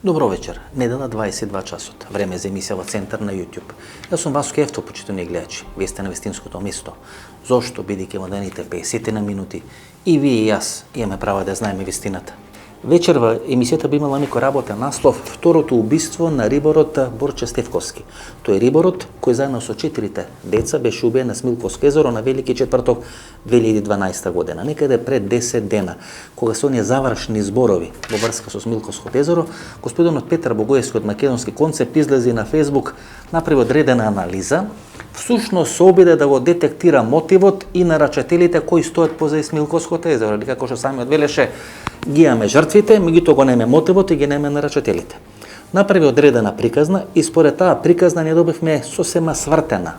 Добро вечер. Недела 22 часот. Време за емисија во Центар на YouTube. Јас сум Васко Ефто, почитувани гледачи. Вие сте на вистинското место. Зошто, бидејќи во дените 50 на минути и вие и јас имаме право да знаеме вистината. Вечер во емисијата би имала некој работен наслов "Второто убиство на риборот Борче Стефковски". Тој риборот кој заедно со 4 деца беше убиен на Смилковско езеро на Велики четврток 2012 година. Некаде пред 10 дена, кога се оние завршни зборови во врска со Смилковско езеро, господинот Петар Богоевски од Македонски концепт излезе на Facebook, направи одредена анализа, всушност се обиде да го детектира мотивот и нарачателите кои стоят позади Смилковското езеро, или како што самиот велеше, ги имаме жртвите, меѓутоа го неме мотивот и ги неме нарачателите. Направи одредена приказна и според таа приказна не добивме сосема свртена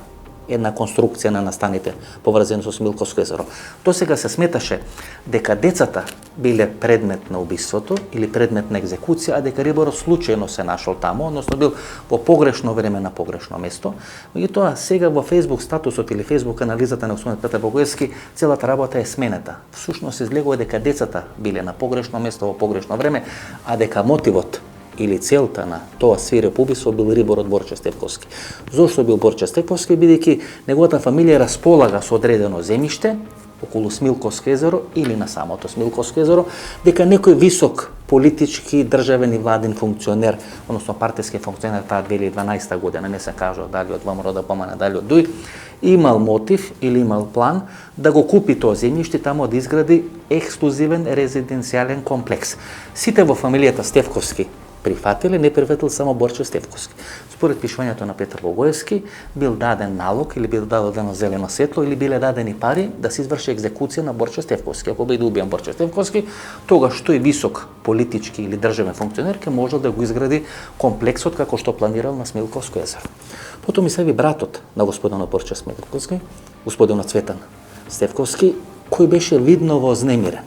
една конструкција на настаните поврзани со Смилковско езеро. До сега се сметаше дека децата биле предмет на убиството или предмет на екзекуција, а дека риборот случајно се нашол таму, односно бил во погрешно време на погрешно место. Меѓутоа сега во Facebook статусот или Facebook анализата на господинот Петар Богоевски целата работа е сменета. Всушност излегува дека децата биле на погрешно место во погрешно време, а дека мотивот или целта на тоа свирепо убиство бил риборот Борче Стефковски. Зошто бил Борче Стефковски? Бидејќи неговата фамилија располага со одредено земјиште околу Смилковско езеро или на самото Смилковско езеро, дека некој висок политички, државен и владин функционер, односно партиски функционер таа 2012 година, не се кажува дали од ВМРО да помане, дали од ДУИ, имал мотив или имал план да го купи тоа земјиште, таму да изгради ексклузивен резиденцијален комплекс. Сите во фамилијата Стефковски прифатиле, не прифатил само Борче Стефковски. Според пишувањето на Петар Богоевски, бил даден налог или бил дадено зелено светло или биле дадени пари да се изврши екзекуција на Борче Стефковски. Ако биде убиен Борче Стефковски, тогаш тој висок политички или државен функционер ќе можел да го изгради комплексот како што планирал на Смилковско езеро. Потом и се братот на господинот Борче Стефковски, господинот Цветан Стефковски, кој беше видно вознемирен.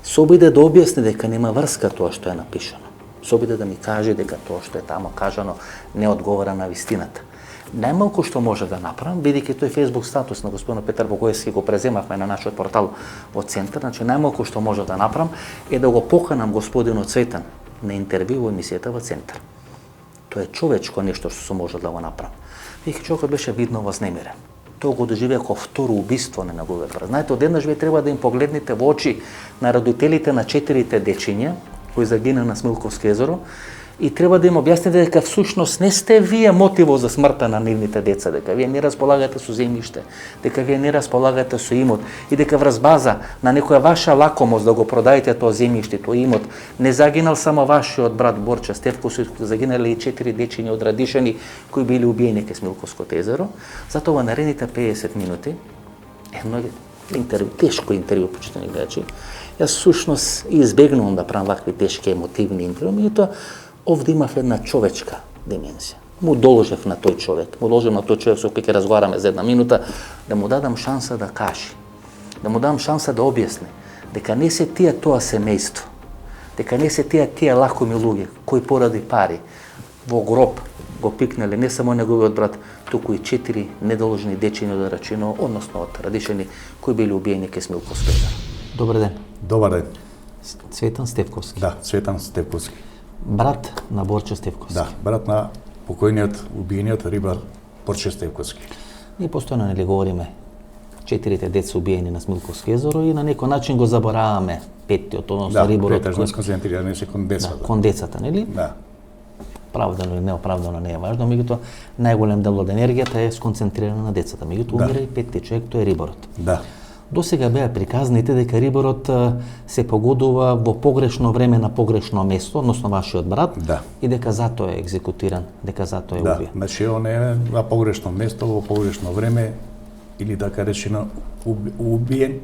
Се обиде да објасни дека нема врска тоа што е напишано. Се обиде да ми каже дека тоа што е таму кажано не одговара на вистината. Најмалку што може да направам, бидејќи тој Facebook статус на господинот Петар Богоевски го преземавме на нашиот портал во Центар, значи најмалку што може да направам е да го поканам господинот Цветан на интервју во емисијата во Центар. Тоа е човечко нешто што сум можел да го направам. Бидејќи човекот беше видно вознемирен. Тоа го доживеа како второ убиство на неговиот брат. Знаете, одеднаш вие треба да им погледнете во очи на родителите на 4 дечиња кои загина на Смилковско езеро и треба да им објасните дека всушност не сте вие мотивот за смртта на нивните деца, дека вие не располагате со земјиште, дека вие не располагате со имот и дека врз база на некоја ваша лакомост да го продаете тоа земјиште, тој имот, не загинал само вашиот брат Борче Стефковски, загинале и 4 дечиња од Радишани кои били убиени кај Смилковското езеро. Затоа во наредните 50 минути едно интервју, тешко интервју, почитувани гледачи. Јас всушност избегнувам да правам вакви тешки емотивни интервју, меѓутоа овде имав една човечка димензија. Му должев на тој човек, со кој ќе разговараме за една минута, да му дадам шанса да каже, да му дам шанса да објасни дека не се тие тоа семејство, дека не се тие лакоми луѓе кои поради пари во гроб го пикнале не само неговиот брат, туку и 4 недолжни дечиња од Рачино, односно од Радишани, кои били убиени кај Смилковско езеро. Добар ден. Добар ден. Цветан Стефковски. Да, Цветан Стефковски. Брат на Борче Стефковски. Да, брат на покојниот, убиениот рибар Борче Стефковски. Ние постојано нели говориме 4 деца убиени на Смилковско езеро и на некој начин го забораваме петтиот, односно риборот. Да, претежно сконцентрираме се кон децата. Да, кон децата, нели? Да. Оправдано или неоправдано не е важно, меѓутоа најголем дел од енергијата е сконцентрирана на децата. Меѓутоа умира и 5 човек, тој е риборот. Да. До сега беа приказните дека риборот се погодува во погрешно време на погрешно место, односно вашиот брат, и дека затоа е екзекутиран, дека затоа е убиен. Да, значи он е на погрешно место, во погрешно време, или така речено, убиен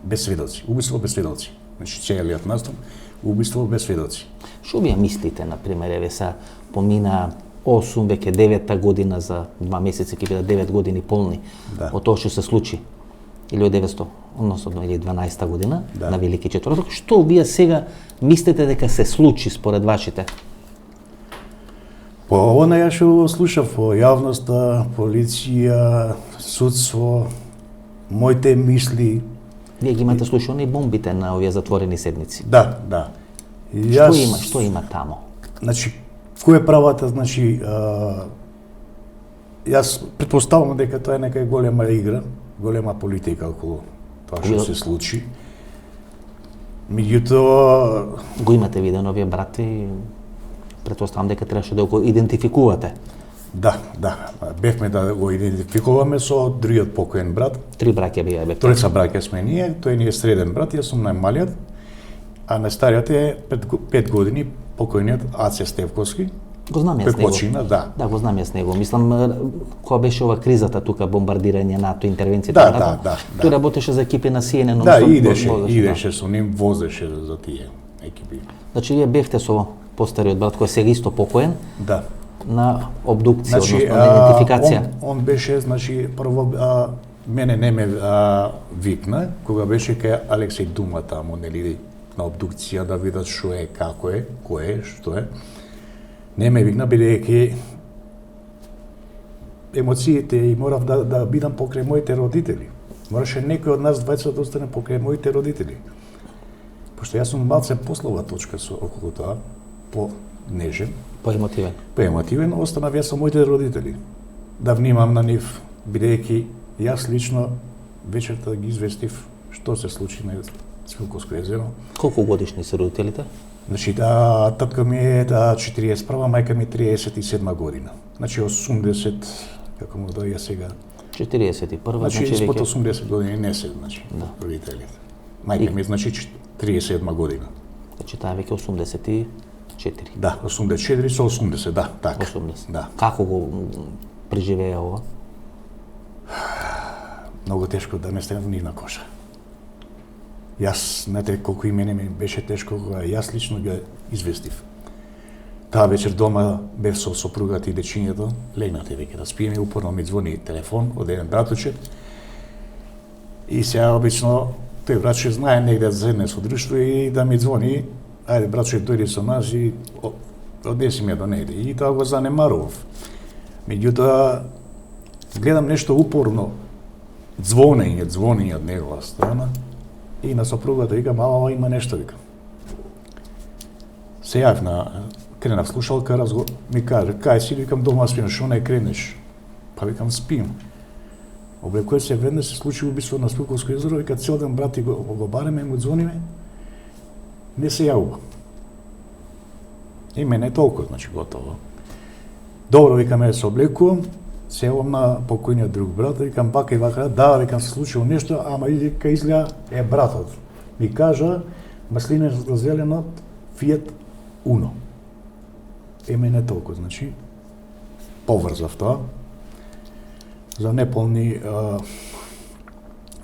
без сведоци. Убиство без сведоци. Значи, целиот настан, убиство без сведоци. Што вие мислите, например, еве са помина 8, веќе 9-та година, за 2 месеци ќе бидат 9 години полни од тоа што се случи, или од 900, односно или 12-та година на Велики четврток. Што вие сега мислите дека се случи според вашите? По ова ја што слушав во јавноста, полиција, судство, моите мисли. Вие ги имате слушани бомбите на овие затворени седници. Да, да. Што има таму? Значи, кој е правата, значи, јас претпоставувам дека тоа е нека голема игра, голема политика околу тоа што се случи. Меѓутоа, Го имате видено овие брат и претпоставам дека требаше да го идентификувате. да, бевме да го идентификуваме со другиот покоен брат. 3 браќа беа. Тројца браќа сме ние, тој ни е среден брат, јас сум најмалиот, а најстариот е 5 години покојниот Аце Стевковски. Го знам јас Кој него. почина, да. Да, го знам јас него. Мислам, кога беше ова кризата тука, бомбардирање НАТО, интервенцијата. Да. Тој работеше за екипи на CNN. Да, идеше со ним, возеше за тие екипи. Значи, вие бевте со постариот брат, кој е сега исто покоен, Да. на обдукција, Значи, односно на идентификација. Он беше, значи, прво мене не ме викна, кога беше кај Алексеј Дума таму, нели, на обдукција да видат што е, како е, кој е, што е. Не ме викна, бидејќи емоциите и морав да бидам покрај моите родители. Мораше некој од нас двајца да остане покрај моите родители. Пошто јас сум малце послова точка со околу тоа, по-нежен, Поемотивен. поемотивен, останав јас со моите родители. Да внимам на нив, бидејќи јас лично вечерта ги известив што се случи на Свилковско езеро. Колку годишни се родителите? Значи, татка ми е 41, мајка ми 37 година. Значи, 80, како му дојде сега. 41, Значи, значи испод веќе 80 години не се, значи, родителите. Мајка ми, значи, 37 година. Значи таа веќе 84. Да, 84 со 80, да, така. 80. Да. Како го преживеа ова? Многу тешко да не стенав ни на коша. Јас, знаете колку и мене ми беше тешко кога јас лично ги известив. Таа вечер дома бев со сопругата и дечињето, легнате веќе да спиеме, упорно ми звони телефон од еден братуче. И сега обично тој братче знае негде да седне со друштво и да ми звони, ајде братче дојди со нас и однеси ме до негде. И тоа го занемарував. Меѓутоа гледам нешто упорно, звонење од негова страна. И на сопругата викам, има нешто, викам. Се јавна, кренав слушалка, ми каже, кај си, викам, дома спим, шо не кренеш? Па викам, спим. Облекуваше се веднаш, се случи убиство на Свилковско езеро, вика, цел ден брати го бареме, му звониме, не се јавува. И мене толку, значи, готово. Добро, викаме, се облекувам, се јавам на покојниот друг брат, викам вака и вака, да, викам се случило нешто, ама вика изгледа е братот. Ми кажа маслинеста зеленот Fiat Uno. Мене толку, значи, поврзав тоа. За неполни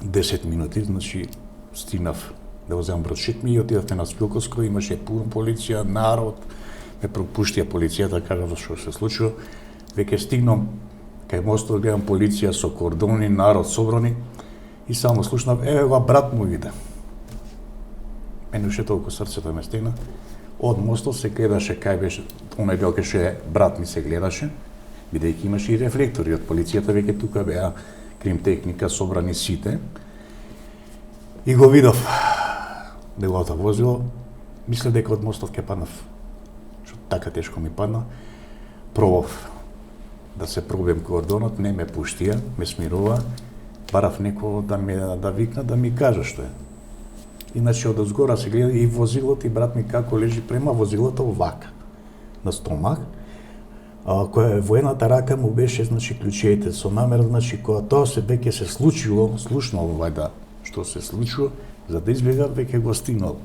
10 минути, значи, стигнав да го земам брошит и отидовме на Свилковско, имаше пун полиција, народ, ме пропуштија полицијата, кажав што се случило. Веќе стигнам кај мостот, гледам полиција со кордони, народ собрани и само слушнав, ева брат му иде. Мене уште толку срцето ме стигна. Од мостот се гледаше кај беше, онај дел кај брат ми се гледаше, бидејќи имаше и рефлектори од полицијата, веќе тука беа кримтехника, собрани сите. И го видов неговото возило, мисле дека од мостот ќе паднав, што така тешко ми падна. Пробав да се пробием кордонот, не ме пуштија, ме смирува, барав некој да викна, да ми кажа што е. Иначе од озгора се гледа и возилото и брат ми како лежи према возилото вака, на стомак, која во едната рака му беше, значи, клучеите со намера, значи, кога тоа се веќе се случило, слушнал вајда што се случило, за да избега, веќе го стигнал.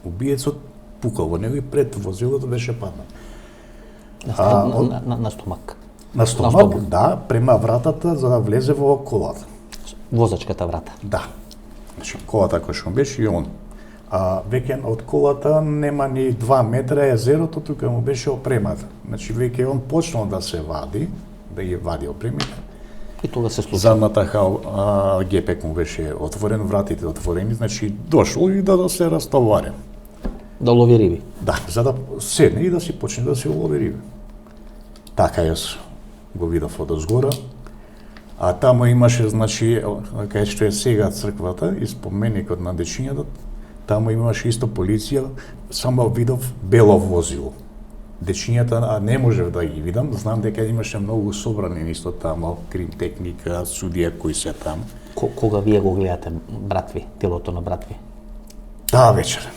Убиецот пукал во него и пред возилото беше паднал. На стомак. На стомак, да, према вратата за да влезе во колата. Возачката врата. Да. Значи, колата која што беше и он. Веќе од колата нема ни 2 метра езерото, тука му беше опремата. Значи, веќе он почнал да се вади, да ги вади опремите. И тога се случи. Задната гепек му беше отворен, вратите отворени, значи дошло и да се растовари. Да лови риби. Да, за да седне и да си почне да се лови риби. Така јас го видов од озгора. А таму имаше, значи, кај што е сега црквата и споменикот на дечињата, таму имаше исто полиција, само видов бело возило. дечињата не можев да ги видам, знам дека имаше многу собрани исто тамо, крим техника, судија кои се таму. Кога вие го гледате брат ви, телото на брат ви? Таа вечер.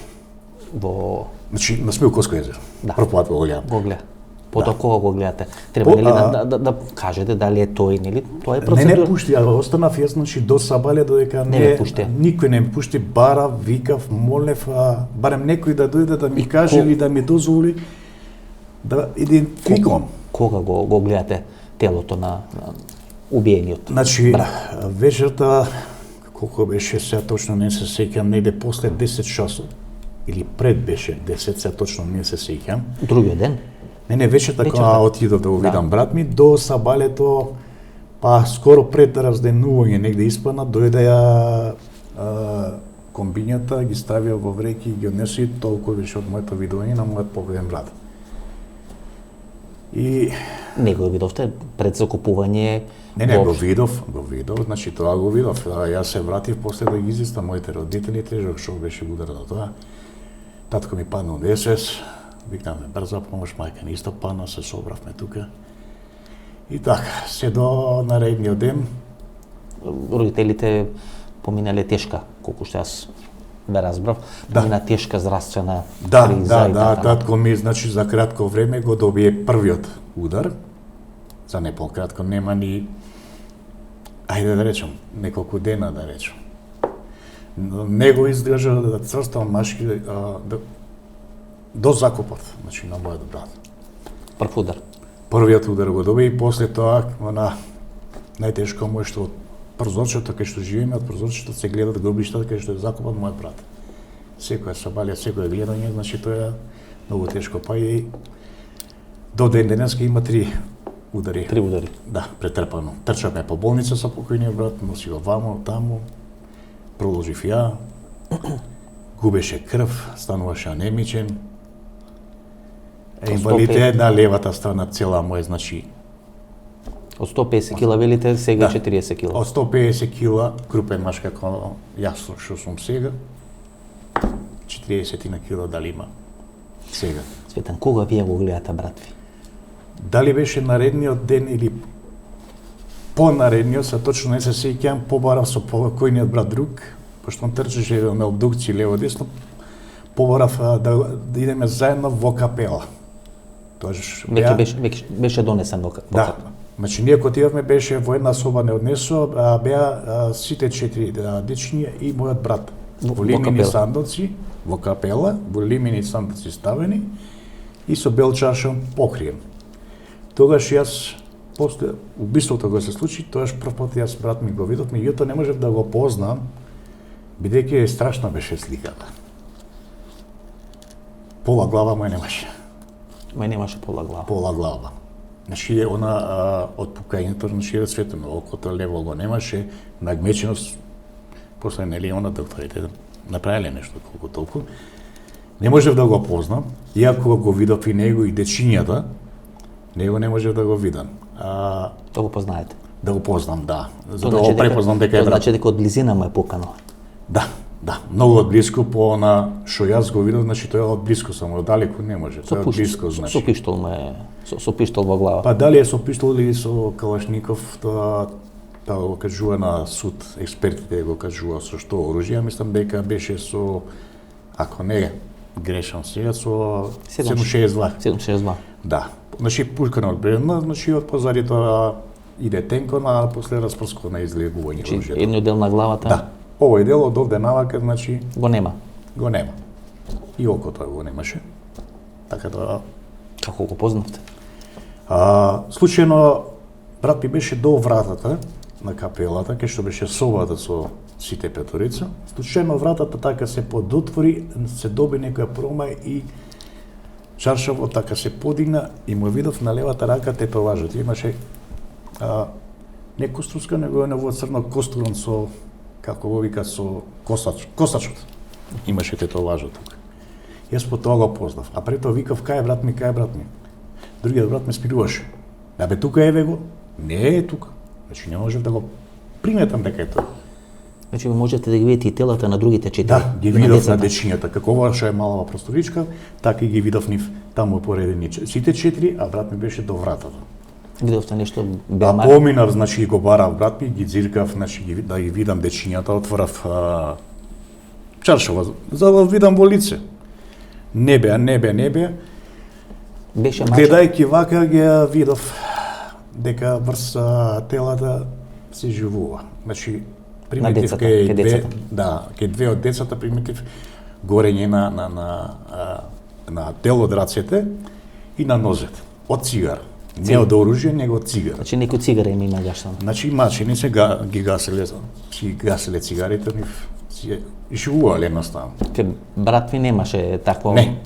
Во Значи, на Смилковско езеро. Да. Прв пат го гледам. го гледа. Потоа кога го гледате? Треба нели да кажете дали е тој, нели? Тоа е процедура. Не пушти, а останав јас, значи до сабале додека Не пушти. никој не ме пушти, барав, викав, молев, барем некој да дојде да ми каже или да ми дозволи да идентификувам. Кога го гледате телото на убиениот? Значи, брат? вечерта, колку беше, сега точно не се сеќам, негде после 10 часот, или пред беше 10, сега точно не се сеќам. Другиот ден? Не, вечерта Вечерта. кога отидов да го видам брат ми, до сабалето, па скоро пред разденување негде испана, дојде ја комбињата, ги ставија во вреки и ги однеси толку беше од моето видување на мојот покојен брат. И Не го видовте пред закупување? не го видов, значи тоа го видов. Јас се вратив после да ги изистам моите родители, тежок шок беше удар на тоа. Татко ми падна од СС, викаме брза помош, мајка ни исто падна, се собравме тука. И така, се до наредниот ден. Родителите поминале тешка, колку што јас бе разбрав, помина тешка здравствена криза и така. Татко ми, значи, за кратко време го добие првиот удар, за не пократко, нема ни, ајде да речем, неколку дена да речем. Не го издржа да црстал машки до закупот, значи на мојот брат. Прв удар. Првиот удар го добие и после тоа, најтешко му е што од прозорчето кај што живееме, од прозорчето се гледат гробиштата кај што е закопан мојот брат. Секоја сабалја, секоја гледање, значи тоа е многу тешко, па и до ден денеска има 3 удари. 3 удари. Да, претрпано. Трчавме по болница со покојниот брат, носи го вамо, таму, продолжив ја, губеше крв, стануваше анемичен. Инвалидитет на левата страна цела му е, значи, Од 150 кила велите, сега 40 кила. од 150 кила, крупен маш како јас што сум сега, 40 на кила дали има сега. Цветан, кога вие го гледате брат ви? Дали беше наредниот ден или понаредниот, се точно не се сеќам, побарав со покојниот брат друг, пошто он трчеше на обдукција лево-десно, побарав да идеме заедно во капела. Тоаш Веќе беше донесен во да. Значи, ние кога отидовме беше во една соба не однесо, беа сите 4 дечиња и мојот брат. Во лимени сандоци, во капела, во лимени сандоци ставени и со бел чаршон покриен. Тогаш јас, после убиството го се случи, тогаш прв пат јас брат ми го видов, меѓутоа не можев да го познам, бидејќи страшна беше сликата. Пола глава мој немаше. Мај немаше пола глава. Пола глава. Значи, она од пукањето, значи, светено, окото лево го немаше, нагмеченост, после, нели, она докторите направиле нешто колку толку. Не можев да го познам, иако го видов и него и дечињата, него не можев да го видам. Да го познаете. Да го познам, да. За да го препознам дека е брат. Значи дека од близина му е пукано. Да, многу од блиску по на што јас го видов, значи тоа од блиску само, од далеку не може. Тоа од блиску, значи. Со пиштол ме, со пиштол во глава. Па дали е со пиштол или со калашников, тоа го кажува на суд, експертите го кажува со што оружје, мислам дека беше со, ако не грешам сега, со 762. 762. Да. Значи пушкана одбрана, значи од позади тоа иде тенко, а после распрскано излегување оружјето. Едниот дел на главата. Да. Овој дел од овде навака, значи го нема. Го нема. И окото го немаше. Така да Како го познавте? Случајно брат ми беше до вратата на капелата, кај што беше собата со сите петорица. Случајно вратата така се подотвори, се доби некоја промај и чаршавот така се подигна и му видов на левата рака тетоважот. Имаше не костурска, него е во црно костурон со, како го вика, со косачот. Имаше тетоважот тука. Јас по тоа го познав. А пред тоа викав, кај е брат ми, кај е брат ми? Другиот брат ме спируваше. Да бе, тука еве го. Не е тука. Значи не можев да го приметам дека е тоа. Значи ви можете да ги видите и телата на другите 4. Да, ги и видов на децата. дечињата, како ова што е малава просторичка, така и ги видов нив таму поредени сите 4, а брат ми беше до вратата. Видовте нешто А белмар? поминав, значи го барав брат ми, ги дзиркав, значи да ги видам дечињата, отворав чаршава, за да видам во лице. Не беа. Беше мачка. Гледајќи вака ги видов дека врз телата се живува. Значи примитив децата, кај кај децата. кај две од децата примитив горење на дел од рацете и на нозете од цигара. Не од оружје, него од цигара. Значи некој цигара им има гаштано. Значи мачени се ги гаселе цигарите, нив си живувале едноставно. Ке брат ви немаше такво... Не,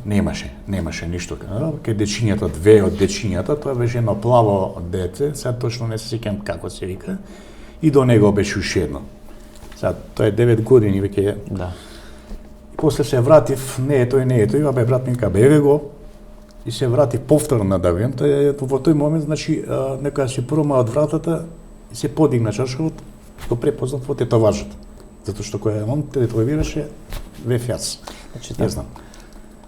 немаше ништо. Кај дечињата, две од дечињата, тоа беше едно плаво дете, сега точно не се сеќам како се вика, и до него беше уште едно. Сега тоа е 9 години веќе. Да. И после се вратив, не е тој, абе брат ми кабе еве го, и се вратив повторно да вем, во тој момент, значи, некоја се прома од вратата и се подигна чаршавот, го препознав во тетоважата. Затоа што која он тетовираше, вев јас. Значи, Не знам.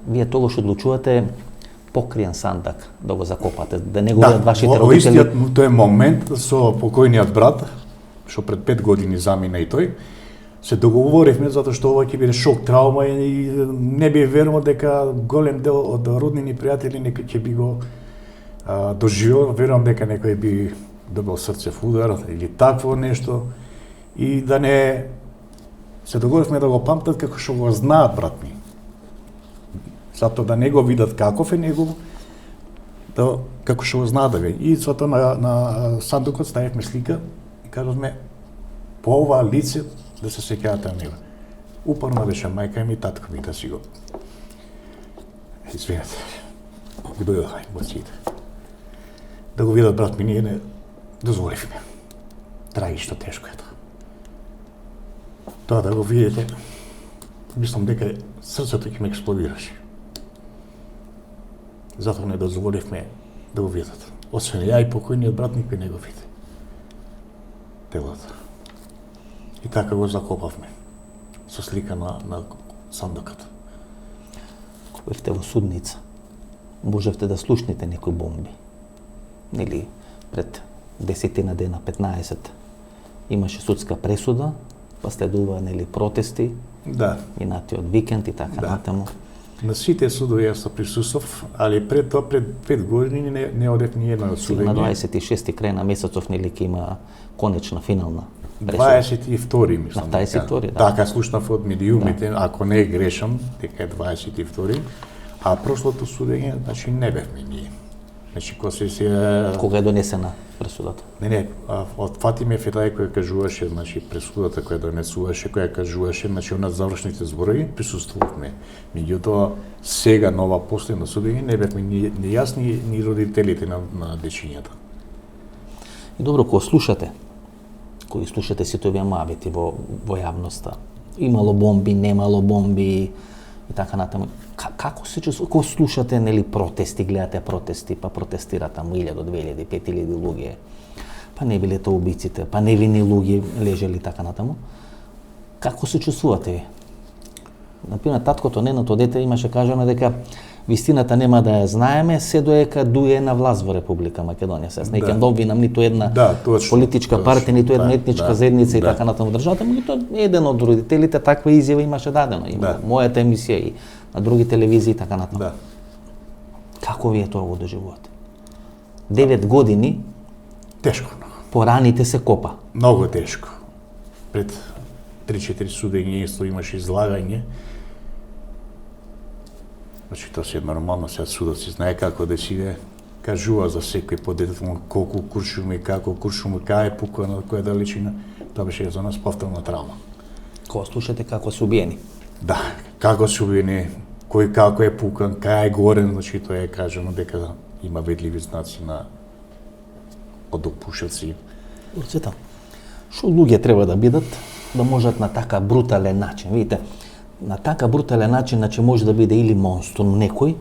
Вие тогаш одлучувате покриен сандак да го закопате, да не го видат вашите во родители. истиот тој момент со покојниот брат, што пред 5 години замина и тој, се договоривме затоа што ова ќе биде шок, траума и не би верувал дека голем дел од роднини пријатели некој ќе би го доживел, верувам дека некој би добил срцев удар или такво нешто и да не се договоривме да го памтат како што го знаат брат ми. Затоа да не го видат каков е негов, да како што го знаат да ве. И затоа на сандукот ставивме слика и кажавме по ова лице да се сеќавате на него. Упорно беше мајка ми и татко ми да си го. Извинете. Ги дојдоха и баците. Да го видат брат ми, ние не дозволивме. Трагично тешко е тоа. Тоа да го видите, мислам дека срцето ќе ме експлодираше. Затоа не дозволивме да го видат. Освен ја и покојниот брат никој не го види. Телото. И така го закопавме. Со слика на сандукот. Кога бевте во судница, можевте да слушнете некои бомби. Нели, пред 10 дена, 15, имаше судска пресуда, па следува, нели, протести, Да. минатиот викенд и така Да. натаму. На сите судови јас присуствав, али пред тоа, пред 5 години не одев ни едно од Сега на судење. 26 крај на месецов, нели, ќе има конечна, финална пресуда. 22 мислам. На 22, да. Така слушнав од медиумите, ако не грешам, дека е 22, а прошлото судење, значи не бевме ние. Значи кога се Кога е донесена пресудата? Не, од Фатиме Федај која кажуваше, значи пресудата која донесуваше, која кажуваше, значи на завршните зборови присуствувавме. Меѓутоа сега на ова последно судење не бевме ни јас ни родителите на дечињата. И добро, кога слушате, кои слушате сите овие мабети во јавноста, имало бомби, немало бомби и така натаму, како се чувствувате кога слушате, нели, протести, гледате протести, па протестира таму 1000, 2000, 5000 луѓе, па не биле тоа убиците, па невини луѓе лежели така натаму, како се чувствувате ви? Например, таткото неното дете имаше кажано дека вистината нема да ја знаеме се доека дуе на власт во Република Македонија. Се не ќе обвинам ниту една политичка партија, ниту една етничка заедница и така натаму државата, меѓутоа еден од родителите таква изјава имаше дадено и во мојата емисија и на други телевизии и така натаму. Како вие тоа го доживувате? 9 години тешко. По раните се копа. Многу тешко. Пред 3-4 судења исто имаше излагање. Значи, тоа се нормално, сега судот си знае како да си кажува за секој по детето му, колку куршуми, како куршуми, кај е пукано, која далечина. Тоа беше за нас повторна травма. Кога слушате како се убиени? Да, како се убиени, кој како е пукан, кај е горен, значи тоа е кажано дека има ведливи знаци на од опушаци. Цветан, што луѓе треба да бидат да можат на така брутален начин, видите, на така брутален начин, значи може да биде или монстrum некој.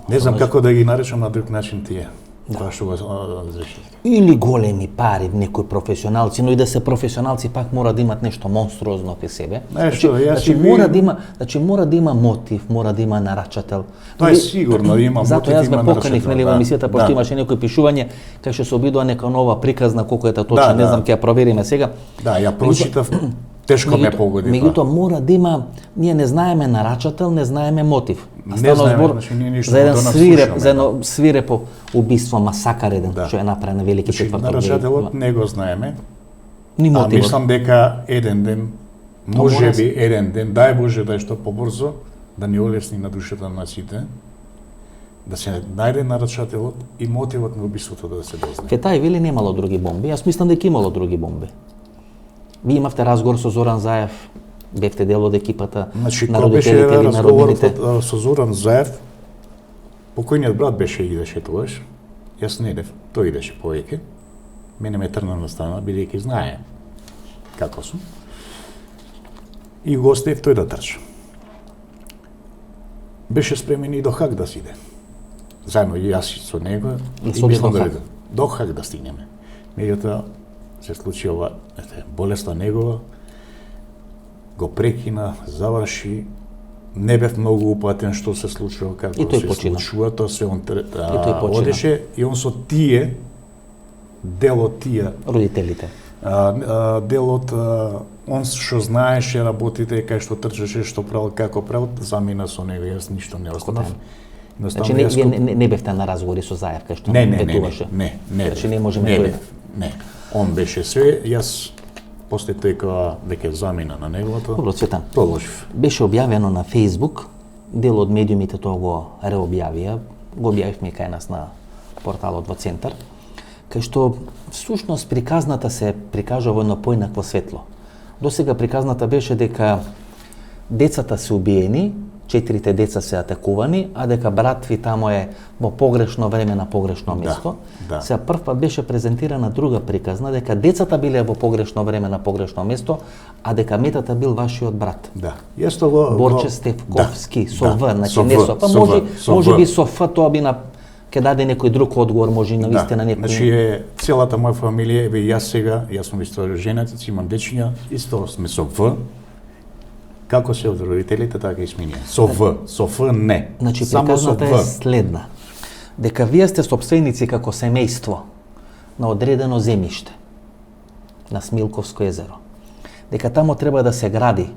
Не знам како да ги наречам на друг начин тие. Тоа што го разрешите. Или големи пари, некои професионалци, но и да се професионалци пак мора да имат нешто монструозно кај себе. Мора да има мотив, мора да има нарачател. Тоа е сигурно, има мотив, затоа јас има ме поканив нели во емисијата, пошто имаше некој пишување кај што се обидува нека нова приказна, колку е точно, не знам, ќе ја провериме сега. Да, ја прочитав, тешко ме погоди. Меѓутоа мора да има, ние не знаеме нарачател, не знаеме мотив. Не знаеме, за еден свиреп, за едно свирепо убиство, масакар еден, што е направен на Велики четврток. Нарачателот не го знаеме. Ни мотивот. А мислам дека еден ден, можеби еден ден, дај Боже да е што побрзо, да ни олесни на душата на сите, да се најде нарачателот и мотивот на убиството да се дознае. Кај тај вели немало други бомби, јас мислам дека имало други бомби. Ви имавте разговор со Зоран Заев, бевте дел од екипата на родителите или на роднините. Со Зоран Заев, покојниот брат идеше тогаш, јас не идев, тој идеше повеќе. Мене ме трна на страна, бидејќи знае како сум. И го оставив тој да трча. Беше спремен и до Хаг да сиде. Заедно и јас со него, и мислам да до Хаг да стигнеме. Меѓутоа се случи ова, болеста негова, го прекина, заврши, не бев многу упатен што се случува, како се случува, тоа се он одеше и он со тие, дел од тие родителите. Дел од он што знаеше работите, кај што трчаше, што правил, како правил, замина со него, јас ништо не останав. Значи не бевте на разговори со Заев кај што петуваше? Не. Значи не можеме Не. Он беше све, јас после тој кога веќе замина на неговото. Добро, Цветан. Продолжив. Беше објавено на Facebook, дел од медиумите тоа го реобјавија, го објавивме кај нас на порталот во Центар, кај што всушност приказната се прикажува во едно поинакво светло. Досега приказната беше дека децата се убиени, 4 деца се атакувани, а дека брат ви тамо е во погрешно време на погрешно место. Да. Сега прв пат беше презентирана друга приказна дека децата биле во погрешно време на погрешно место, а дека метата бил вашиот брат. Да. Јас тоа Борче Стефковски со В, значи не со Ф, може би со Ф тоа би ќе даде некој друг одговор, може и на вистина некој. Значи целата моја фамилија, јас сум исто женат, имам дечиња, исто сме со В. Како се од родителите, така и сме ние. Со В, со Ф не. Значи приказната е следна. Дека вие сте сопственици како семејство на одредено земјиште на Смилковско езеро. Дека тамо треба да се гради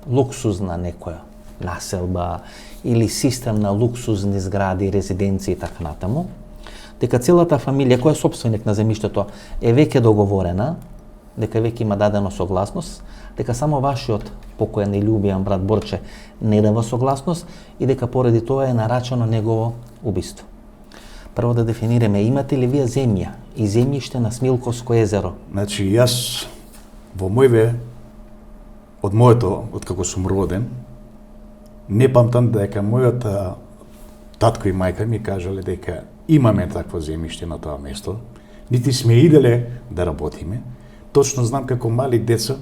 луксузна некоја населба или систем на луксузни згради, резиденции и така натаму. Дека целата фамилија која е сопственик на земјиштето е веќе договорена, дека веќе има дадено согласност, дека само вашиот покоен и љубиен брат Борче не дава согласност и дека поради тоа е нарачано негово убиство. Прво да дефинираме, имате ли вие земја и земјиште на Смилковско езеро? Значи јас во мојве од како сум роден, не памтам дека мојот татко и мајка ми кажале дека имаме такво земјиште на тоа место, нити сме иделе да работиме. Точно знам како мали деца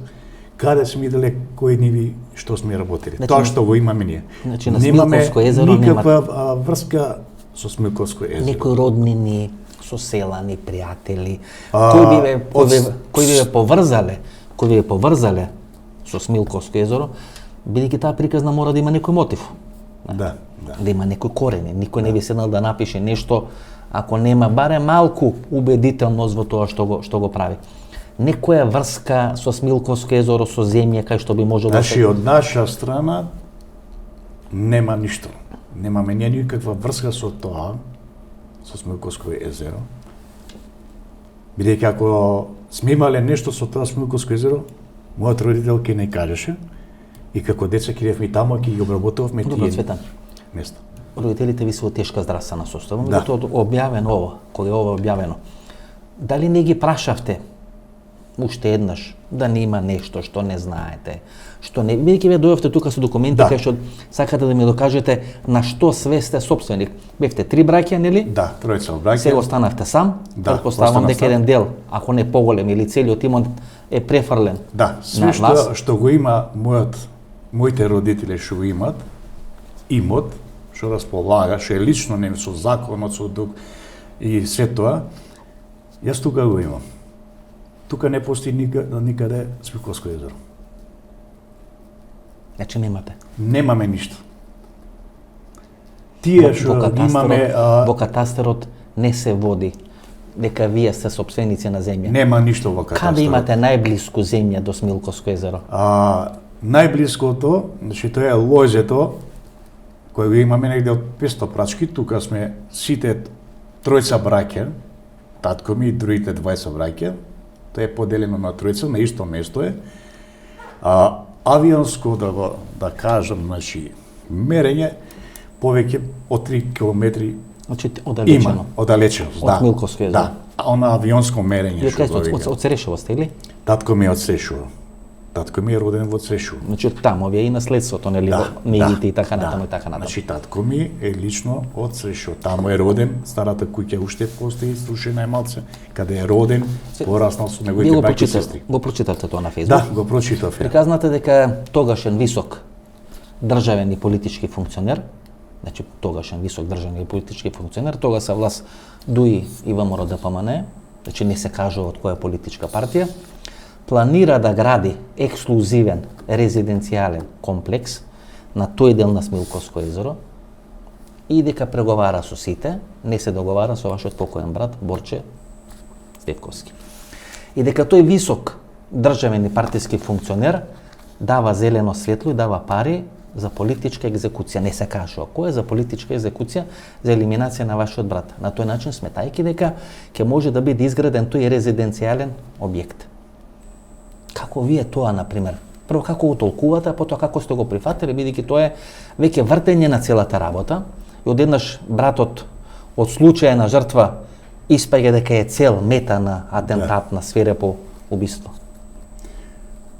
каде сме иделе, кои ниви што сме работили. Значи, тоа што го имаме ние. Значи на Смилковско езеро никаква врска со Смилковско езеро. Некои роднини, соселани, пријатели, кои би ве поврзале со Смилковско езеро, бидејќи таа приказна мора да има некој мотив. Да. Да има некој корен. Никој не би седнал да напише нешто ако нема баре малку убедителност во тоа што го прави. Некоја врска со Смилковско езеро, со земја кај што би можело да се... Значи, од наша страна нема ништо. Немаме никаква врска со тоа, со Смилковско езеро. Бидејќи ако сме имале нешто со тоа Смилковско езеро, мојот родител ќе не кажеше и како деца кидевме тамо, ќе ги обработувавме тие места. Родителите ви се во тешка здравствена состојба, меѓутоа објавено ова, кога е ова објавено, дали не ги прашавте уште еднаш да не има нешто што не знаете, што не... Бидејќи вие дојдовте тука со документи кај што сакате да ми докажете на што све сте сопственик. Бевте 3 браќа, нели? Да, тројца браќа. Сега останавте сам. Да, предпоставам дека еден дел, ако не поголем или целиот имот е префрлен. Да, све што го има моите родители што го имат, имот што располага, што е лично со законот, со И све тоа, јас тука го имам. Тука не постои никаде Смилковско езеро. Значи немате. Немаме ништо. Тие што имаме... Во катастерот не се води дека вие сте сопственици на земја. Нема ништо во катастерот. Каде имате најблиску земја до Смилковско езеро? Најблиското, значи тоа е лозето, кој го имаме негде од 500 прачки, тука сме сите тројца браќа, татко ми и другите 20 браќа, тоа е поделено на тројца, на исто место е. Авионско, да кажам, значи, мерење, повеќе од 3 километри Значи, оддалечено. Оддалеченост, да. Од Смилковско езеро. Да, она авионско мерење Вие кажете, од Црешево сте или? Татко ми е од Црешево. Татко ми е роден во Црешево. Значи, таму вие и наследството, нели, во мегите и така натаму и така натаму. Значи, татко ми е лично од Црешево. Таму е роден, старата куќа уште постои, струшена е малце, каде е роден, пораснал со неговите браќа и сестри. Го прочитавте тоа на Фејсбук? Да, го прочитав. Приказнате дека тогашен висок државен и политички функционер, значи тогашен висок државен и политички функционер, тогаш се власт дуи и ВМРО ДПМН, значи не се кажува од која политичка партија, планира да гради ексклузивен резиденцијален комплекс на тој дел на Смилковско езеро и дека преговара со сите, не се договара со вашиот покоен брат Борче Стефковски. И дека тој висок државен и партиски функционер дава зелено светло и дава пари за политичка екзекуција. Не се кажува кој е за политичка екзекуција, за елиминација на вашиот брат. На тој начин сметајќи дека ќе може да биде изграден тој резиденцијален објект. Како вие тоа, например, прво како го толкувате, а потоа како сте го прифатили, бидејќи тоа е веќе вртење на целата работа и одеднаш братот од случајна жртва испаѓа дека е цел мета на атентат, на свирепо убиство.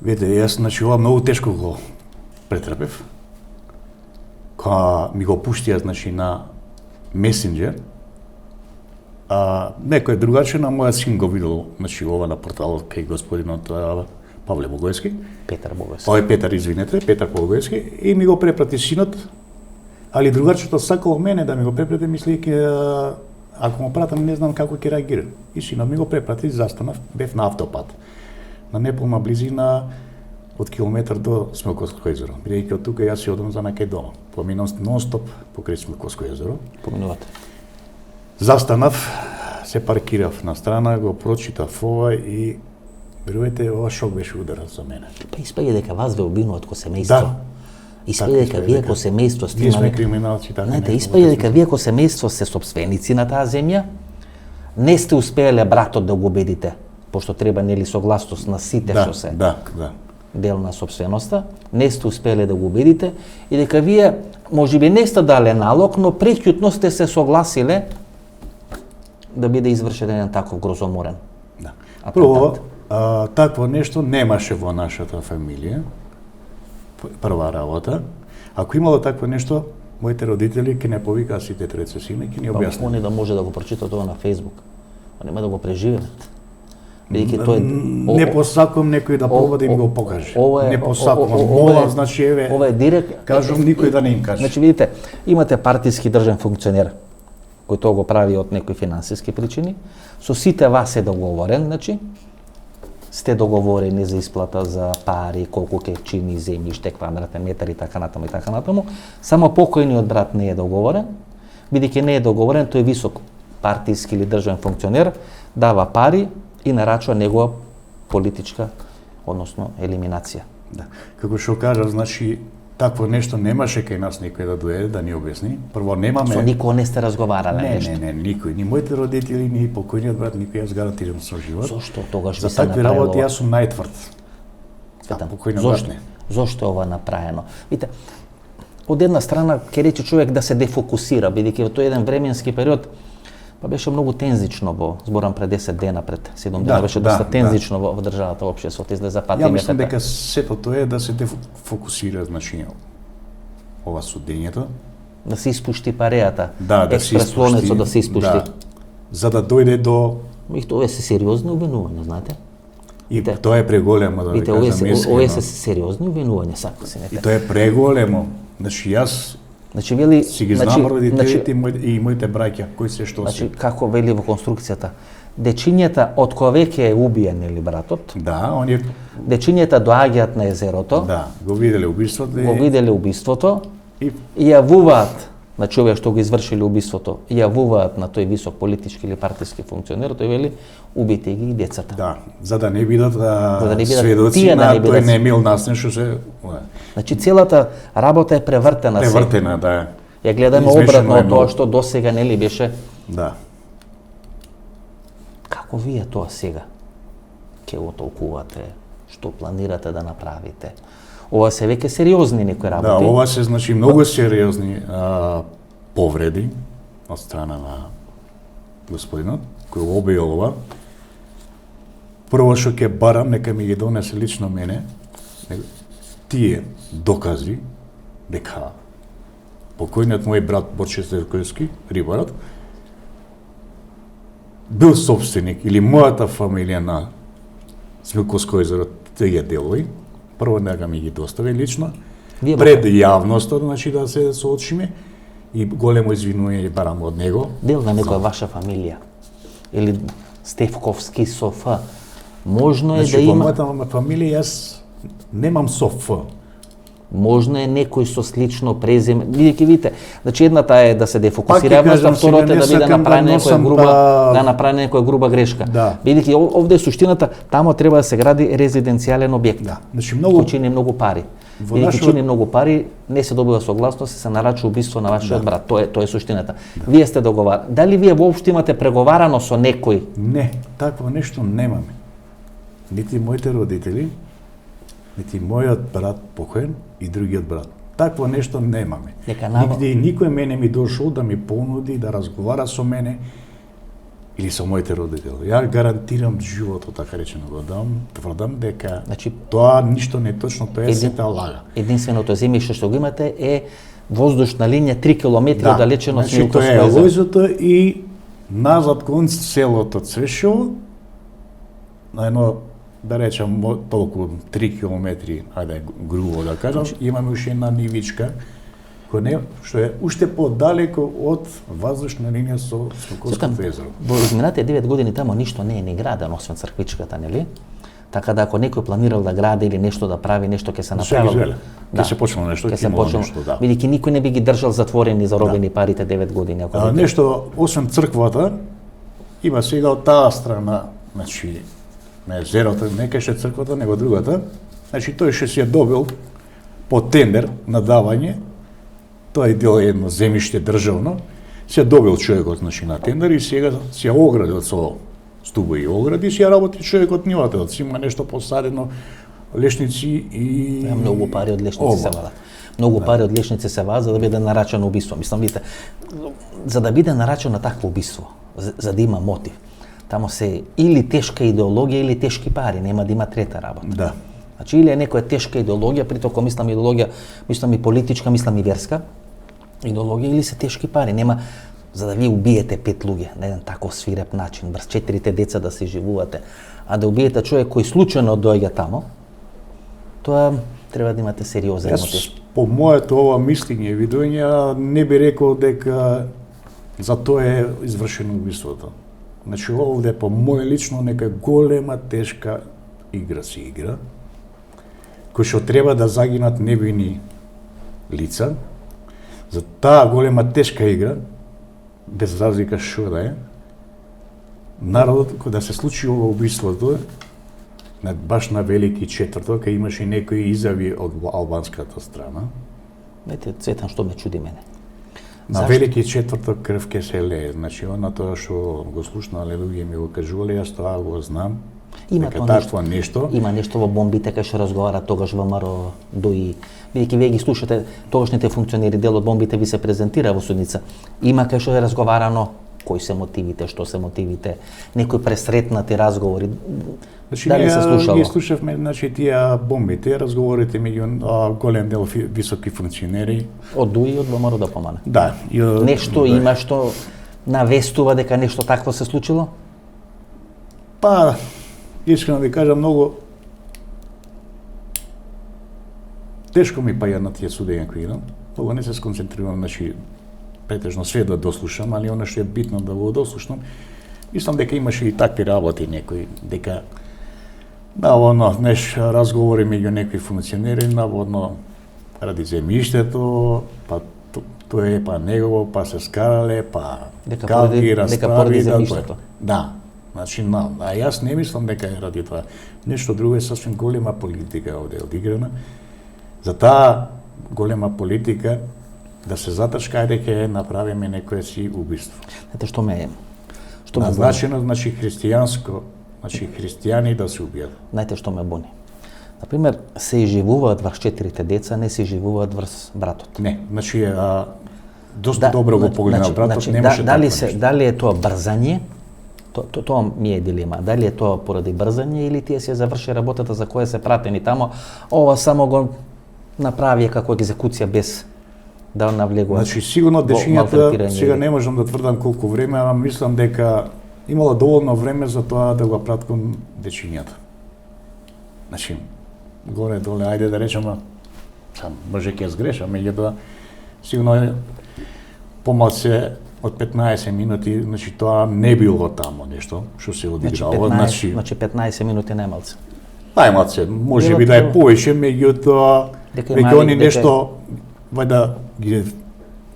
Видите, јас, значи, ова многу тешко го претрпев. Кога ми го пуштија, значи, на месенџер, некој другаче на мојот син го видел, значи, ова на порталот кај господинот Павле Богоевски. Петар Богоевски. Ој Петар, извинете, Петар Богоевски, и ми го препрати синот, али другачето сакало мене да ми го препрати, мислејќи ако му пратам, не знам како ќе реагира. И синот ми го препрати, застанав, бев на автопат, на неполна близина од километар до Смилковско езеро. Бидејќи од тука јас си одам за накај дома. Поминам нон-стоп покрај Смилковско езеро. Поминувате. Застанав, се паркирав на страна, го прочитав ова и верувате, ова шок беше ударен за мене. Па испаѓа дека вас ве обвинуваат ко семејство. Да. Испаѓа дека вие ко семејство сте Ние сме криминалци, така. Знаете, испаѓа дека вие ко семејство сте сопственици на таа земја, не сте успеале братот да го убедите, пошто треба нели согласност на сите што се дел на сопственоста, не сте успеале да го убедите и дека вие можеби не сте дале налог, но преќутно сте се согласиле да биде извршен еден таков грозоморен. Да. Прво, такво нешто немаше во нашата фамилија. Прва работа. Ако имало такво нешто, моите родители ќе не повикаа сите тројца сина, ќе ни објаснат. Они да може да го прочитат тоа на Фејсбук. Нема да го преживеат. Бидејќи тоа не посакам некој да проба да им го покаже. Не посакам, значи еве. Ова е директ. Кажам никој да не им каже. Значи видите, имате партиски државен функционер кој тоа го прави од некои финансиски причини, со сите вас е договорен, значи сте договорени за исплата за пари, колку ќе чини земјиште, квадратен метар и така натаму и така натаму. Само покојниот брат не е договорен, бидејќи не е договорен, тој висок партиски или државен функционер дава пари и нарачува негова политичка, односно елиминација. Да. Како што кажав, значи такво нешто немаше кај нас никој да дојде да ни објасни. Прво немаме. Со никој не сте разговарале нешто. Не, никој, ни моите родители, ни покојниот брат, никој, јас гарантирам со живот. Зошто тогаш за би се такви направило? работи јас сум најтврд. Цветан, покојниот брат не. Зошто е ова направено? Видите, од една страна ќе рече човек да се дефокусира, бидејќи во тој еден временски период па беше многу тензично зборам пред 10 дена, пред 7 дена, беше доста тензично во државата, во општеството, излеза патиметата. Ја мислам дека сето тоа е да се дефокусира, значи, ова судењето. Да се испушти парејата, да се испушти, да се испушти. Да, за да дојде до... И тоа се сериозни обвинувања, знаете? И тоа е преголемо, да ви кажам искрено. Овие се сериозни обвинувања, сака се, И тоа е преголемо. Значи, јас Значи вели Си ги знам родителите и моите браќа кои се што значи се. како вели во конструкцијата, дечињата од кога веќе е убиен или братот, Да, они дечињата доаѓаат на езерото, да, го виделе убиството го виделе убиството и и јавуваат, значи овие што го извршиле убиството, јавуваат на тој висок политички или партиски функционер, тој вели убите ги и децата. да, за да не бидат да не бидат сведоци тие да на не тој бидат- немил настан што се Значи целата работа е превртена се. превртена, да. Ја гледаме Измешано обратно е од тоа многу. што досега нели беше. Да. Како вие тоа сега ќе го толкувате, што планирате да направите? Ова се веќе сериозни некои Да, работи. ова се значи многу сериозни повреди од страна на господинот кој го објавил ова. Прво што ќе барам нека ми ги донесе лично мене тие докази дека покојниот мој брат Борче Стерковски, рибарот, бил собственик или мојата фамилија на Смилковско езеро тие делови. Прво нека ми ги достави лично Вие пред јавноста, значи да се соочиме и големо извинување барам од него. Дел на некоја ваша фамилија или Стефковски со Ф. Можно е Значи, да во има, мојата фамилија јас немам со Ф. можно е некој со слично презиме. Видите, видите, значи едната е да се дефокусира Пак ќе јавноста, кажам, второто сега е не да биде сакам направена да некоја носам груба, да направи некоја груба грешка. Да. Бидејќи овде е суштината, тамо треба да се гради резиденцијален објект. Да. Значи многу Кој чини многу пари. Во Бидејќи нашо- чини многу пари, не се добива согласност, се нарачува убиство на вашиот брат. Тоа е суштината. Вие сте договарали. Дали вие воопшто имате преговарано со некој? не, такво нешто немаме. Нити моите родители, нити мојот брат покоен и другиот брат. Такво нешто немаме. Нека Нигде и никој мене ми дошол да ми понуди да разговара со мене или со моите родители. Ја гарантирам животот, така речено го дам, тврдам дека Значи, тоа ништо не е точно, тоа е сета лага. единственото земјиште што го имате е воздушна линија 3 километри оддалечено од значи тоа е Смилковско езеро. Лојзото и назад кон селото Црешево, на едно, да речем, толку 3 километри, ајде грубо да кажам, имаме уште една нивичка, која не, што е уште подалеку од воздушна линија со Смилковското езеро. Во изминатите 9 години тамо ништо не е ни градено, освен црквичката, нели? Така да ако некој планирал да гради или нешто да прави, нешто ќе се направи. извеле. Ќе се почнало нешто, ќе ќе се имало почнало. нешто, да. Бидејќи никој не би ги држал затворени заробени парите 9 години, ако видите. Нешто, освен црквата, има сега од таа страна, значи, на езерото, не кај црквата, него другата, значи тој што си ја добил по тендер на давање, тоа е дел едно земјиште државно, си ја добил човекот, значи, на тендер и сега си ја оградил со стуба и огради, си ја работи човекот нивата, си има нешто посадено, лешници и... Многу пари од лешници се вадат. Многу пари од лешници се вадат за да биде нарачено убиство. Мислам, видите, за да биде нарачено такво убиство, за да има мотив, тамо се или тешка идеологија или тешки пари, нема да има трета работа. Да. Значи или е некоја тешка идеологија, притоа кога мислам идеологија, мислам и политичка, мислам и верска идеологија, или се тешки пари, нема за да вие убиете 5 луѓе на еден таков свиреп начин, врз 4 деца да се живувате, а да убиете човек кој случајно доаѓа тамо, тоа треба да имате сериозен мотив. Јас по моето ова мислење и видување не би рекол дека за тоа е извршено убиството. Значи овде по моје лично нека голема тешка игра се игра, кој што треба да загинат невини лица. За таа голема тешка игра, без разлика што да е, народот кога да се случи ова убиството, баш на Велики четврток, кај имаше некои изјави од албанската страна. Знаете, Цветан, што ме чуди мене? На Зашто? Велики четврток крв ке се лее. Значи, она тоа што го слушнале луѓе ми го кажувале, јас тоа го знам. Има дека тоа такво нешто. Има нешто во бомбите кај што разговара тогаш ВМРО ДОИ. Бидејќи вие ги слушате, тогашните функционери, дел од бомбите ви се презентира во судница. Има кај што е разговарано кои се мотивите, што се мотивите, некои пресретнати разговори. Значи, Дали се слушало? ги слушавме, значи, тие бомбите, разговорите меѓу голем дел високи функционери. Од ДОИ и од ВМРО да помане. Да. Нешто има што навестува дека нешто такво се случило? Па, искрено да ви кажам, многу тешко ми паја на тие судења кои идам, толку не се сконцентрирам, значи, претежно све да дослушам, али она што е битно да го дослушам, мислам дека имаше и такви работи некои, дека наводно, разговори меѓу некои функционери, наводно, ради земјиштето, па тој е па негово, па се скарале, па калки расправи, земјиштето. Да, значи, а јас не мислам дека е ради тоа. Нешто друго е сасвим голема политика овде одиграна. За таа голема политика да се затачка, ајде ќе направиме некое си убиство. Знаете што ме назначено, значи христијанско, значи христијани да се убијат. Знаете што ме бони? Например, се изживуваат врз 4 деца, не се изживуваат врз братот. Не, значи доста добро го погледна братот, немаше дали е тоа брзање? Тоа ми е дилема. Дали е тоа поради брзање или тие се заврши работата за која се пратени тамо, ова само го направи како екзекуција без да навлегува. Значи сигурно дечињата, сега не можам да тврдам колку време, ама мислам дека имала доволно време за тоа да го праткам дечињата. Значи, горе-доле, ајде да речеме, сам може ќе сгрешам, меѓутоа сигурно е помалце од 15 минути, значи тоа не било тамо нешто што се одиграло. Значи 15 минути најмалце. Најмалце, може би да е повеќе, меѓутоа веќе они нешто вајда ги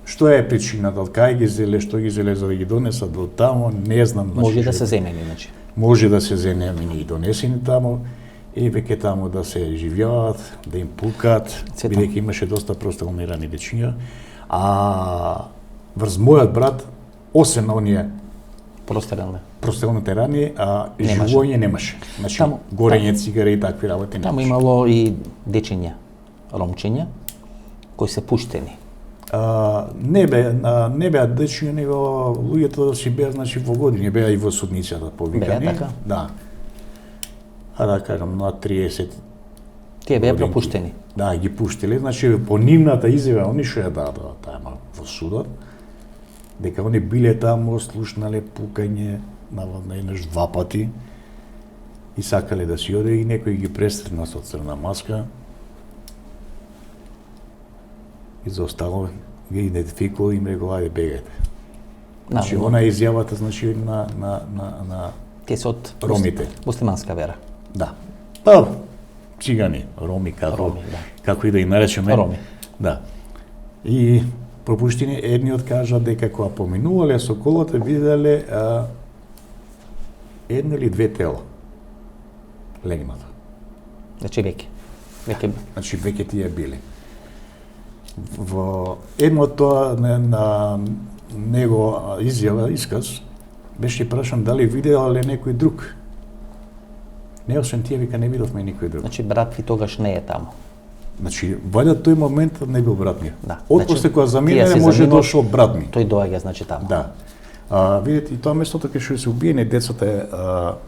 што е причината, од кај ги зеле, што ги зеле за да ги донесат до тамо, не знам. Може да се земени, значи. Може да се земени и донесени тамо, и веќе тамо да се живеат, да им пукат, бидејќи имаше доста прострелнирани дечиња, а врз мојот брат, освен оние прострелните рани, живоње немаше. Значи, горење цигари и такви работи немаше. Тамо имало и дечиња, ромчиња, кои се пуштени. Не беа дечиња, него луѓето си беа, значи, во години, беа и во судницата повикани. Беа така? Да. Да кажам, на 30. Тие беа пропуштени. Да, ги пуштиле, значи, по нивната изјава, они што ја дадоа тамо во судот, дека они биле тамо, слушнале пукање, наводно еднаш 2 пати, и сакале да си оде и некој ги престрна со црна маска, и за остало ги идентификува и им рекол, ајде бегајте. Значи, она е изјавата, значи, на тие се од ромите. Муслиманска вера. Да. Па, цигани, роми, како и да ги наречеме. Роми. Да. И пропуштени, едниот кажа дека кога поминувале со колата виделе едно или 2 тела легнато. Значи веќе. Значи веќе тие били. Во едното на него изјава, исказ, беше прашан дали виделе некој друг. Не, освен тие, вика, не видовме никој друг. Значи брат ви тогаш не е тамо. Значи, вајда тој момент не бил брат ми. Да. Отпосле кога заминале, може дошол брат ми. Тој доаѓа, значи, тамо. Да. Видите, и тоа местото кај што се убиени децата е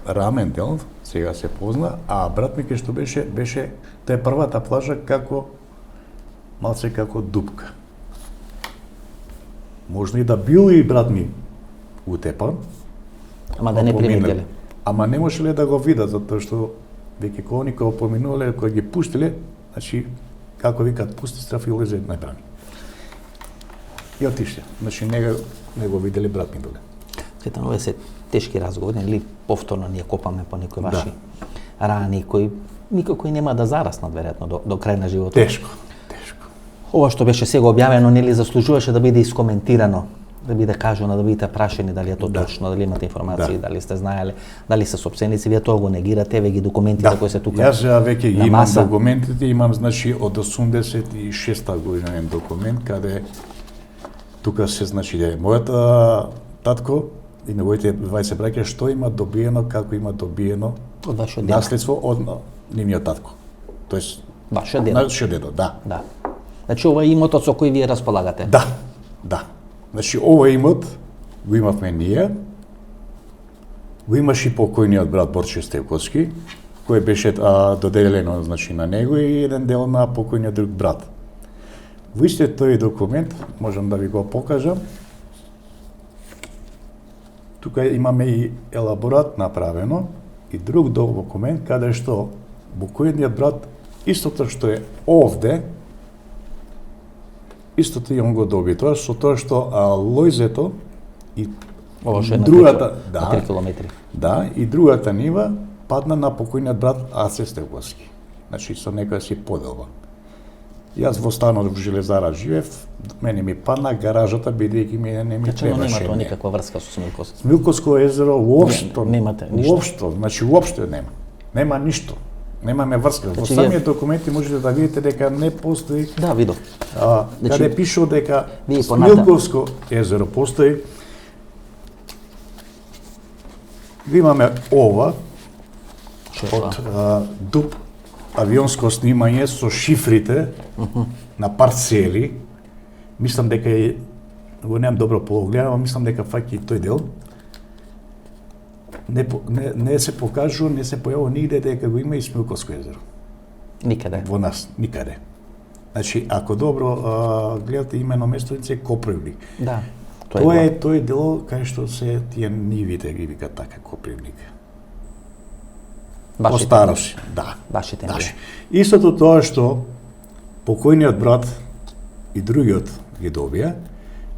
Рамендел, сега се позна, а брат ми кај што беше тоа е првата плажа како малце како дупка. Можно и да бил и брат ми утепан. Ама да не приметеле. Ама не можеле да го видат, затоа што веќе кога они кога поминуле, кога ги пуштиле, значи, како викат, пусти страф и улезе најбрани. И отишле. Значи, не го виделе брат ми доле. Сета, овие се тешки разговори, или повторно ние копаме по некои ваши рани, кои никој нема да зараснат, веројатно, до крај на животот. Тешко. Ова што беше сега објавено, нели заслужуваше да биде искоментирано, да биде кажано, да бидете прашени дали е тоа точно, дали имате информации, дали сте знаеле, дали се сопственици, вие тоа го негирате, веќе документите кои се тука. Јас веќе имам документите, имам, значи, од 86-та година документ, каде тука се, значи, мојата татко и неговите 20 браќа што има добиено, како има добиено од вашиот дедо. Наследство од нивниот татко. Тоест, вашиот дедо. Нашиот дедо, да. Да. Значи, ова е имотот со кој вие располагате? Да. Значи, овој имот го имавме ние, го имаше и покојниот брат Борче Стевковски, кој беше доделено, значи, на него и еден дел на покојниот друг брат. Во истиот тој документ, можам да ви го покажам, тука имаме и елаборат направено и друг документ каде што покојниот брат, истото што е овде, истото и он го доби тоа, со тоа што лојзето и Ова што е на другата, 3 километри. Да, и другата нива падна на покојниот брат Аце Стевковски. Значи, со некоја си поделба. Јас во станот во Железара живеев, мене ми падна гаражата, бидејќи ми не ми Речено требаше. нема тоа никаква врска со Смилковско. Смилковско езеро воопшто Немате ништо. Воопшто, значи воопшто нема. Нема ништо. Немаме врска. Во Значи, самиот документи можете да видите дека не постои Да, видов. Значи, каде пишува дека вие поната- Смилковско езеро постои. Ви имаме ова Што е од тоа? ДУП авионско снимање со шифрите на парцели. Мислам дека го немам добро погледано, мислам дека фаќа и тој дел. Не се покажува, не се појавува нигде дека го има и Смилковско езеро. Никаде. Во нас, никаде. Значи, ако добро гледате имено местојце Копривник. Да. Тоа е тој дел кај што се тие нивите ги викаат така Копривник. По Вашите. старост, да. Вашите ниви. Значи, истото тоа што покојниот брат и другиот ги добија,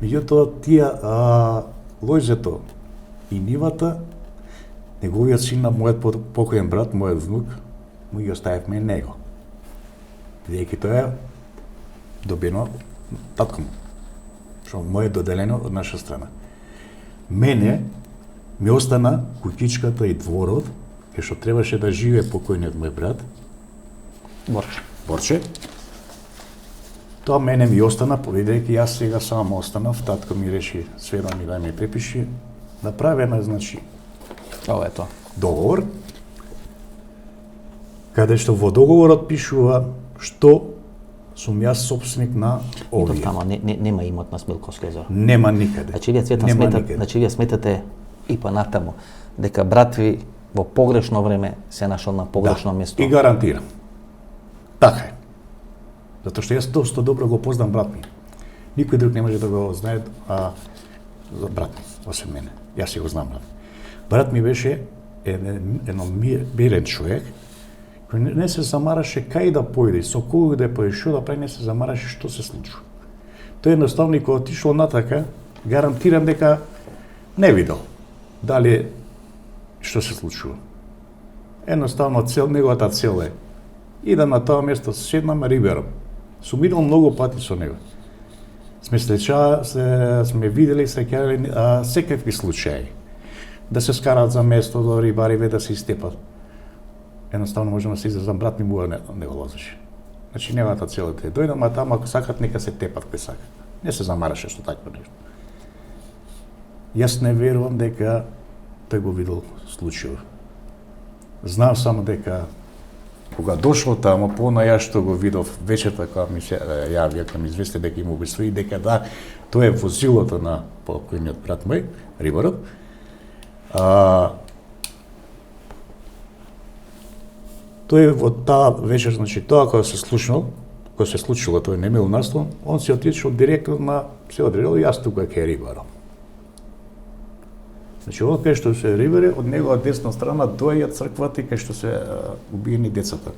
меѓутоа тие лојзето и нивата, неговиот син на мојот покојен брат, мојот внук, му ги оставивме него. Бидејќи тоа е добено татко му, што му е доделено од наша страна. Мене ми остана куќичката и дворот, кај што требаше да живее покојниот мој брат, Борче. Борче. Тоа мене ми остана, бидејќи јас сега само останав, татко ми реши све да ми препиши, направена, значи, Ова е тоа. договор, каде што во договорот пишува што сум јас собственик на овие. Тамо нема имот на Смилковско езеро. Нема никаде. Значи вие Цветан Нема сметате, никаде. значи вие сметате и понатаму дека брат ви во погрешно време се нашол на погрешно место. И гарантирам. Така е. Затоа што јас доста добро го познам брат ми. Никој друг не може да го знае за брат ми, освен мене. Јас си го знам брат. Брат ми беше едно мирен човек, кој не се замараше кај да појде, со кого да појде, што да прави, не се замараше што се случува. Тој едноставно кога отишол натака, гарантирам дека не видел дали што се случува. Едноставно неговата цел е идам на тоа место, седнам, риберам. Сум идел многу пати со него. Сме видели, среќавали секакви случаи. Да се скараат за место до рибариве, да се истепат. Едноставно можеме да се изразам, брат ми му не го лазеше. Значи неговата цел е дојдам, а таму ако сакат нека се тепат кој сака. Не се замараше со такво нешто. Јас не верувам дека тој го видел случајот. Знам само дека кога дошло таму, понаја што го видов вечерта кога ми се јавија, кога ми извести дека има убиство и дека да, тоа е возилото на покојниот брат мој, рибарот. Тој во таа вечер, значи тоа кога се случило, тој немил наслон, он се отишол директно на се одредил јас тука ќе рибарам. Значи, ова кај што се рибари, од негова десна страна доаѓа црквата и кај што се убиени децата.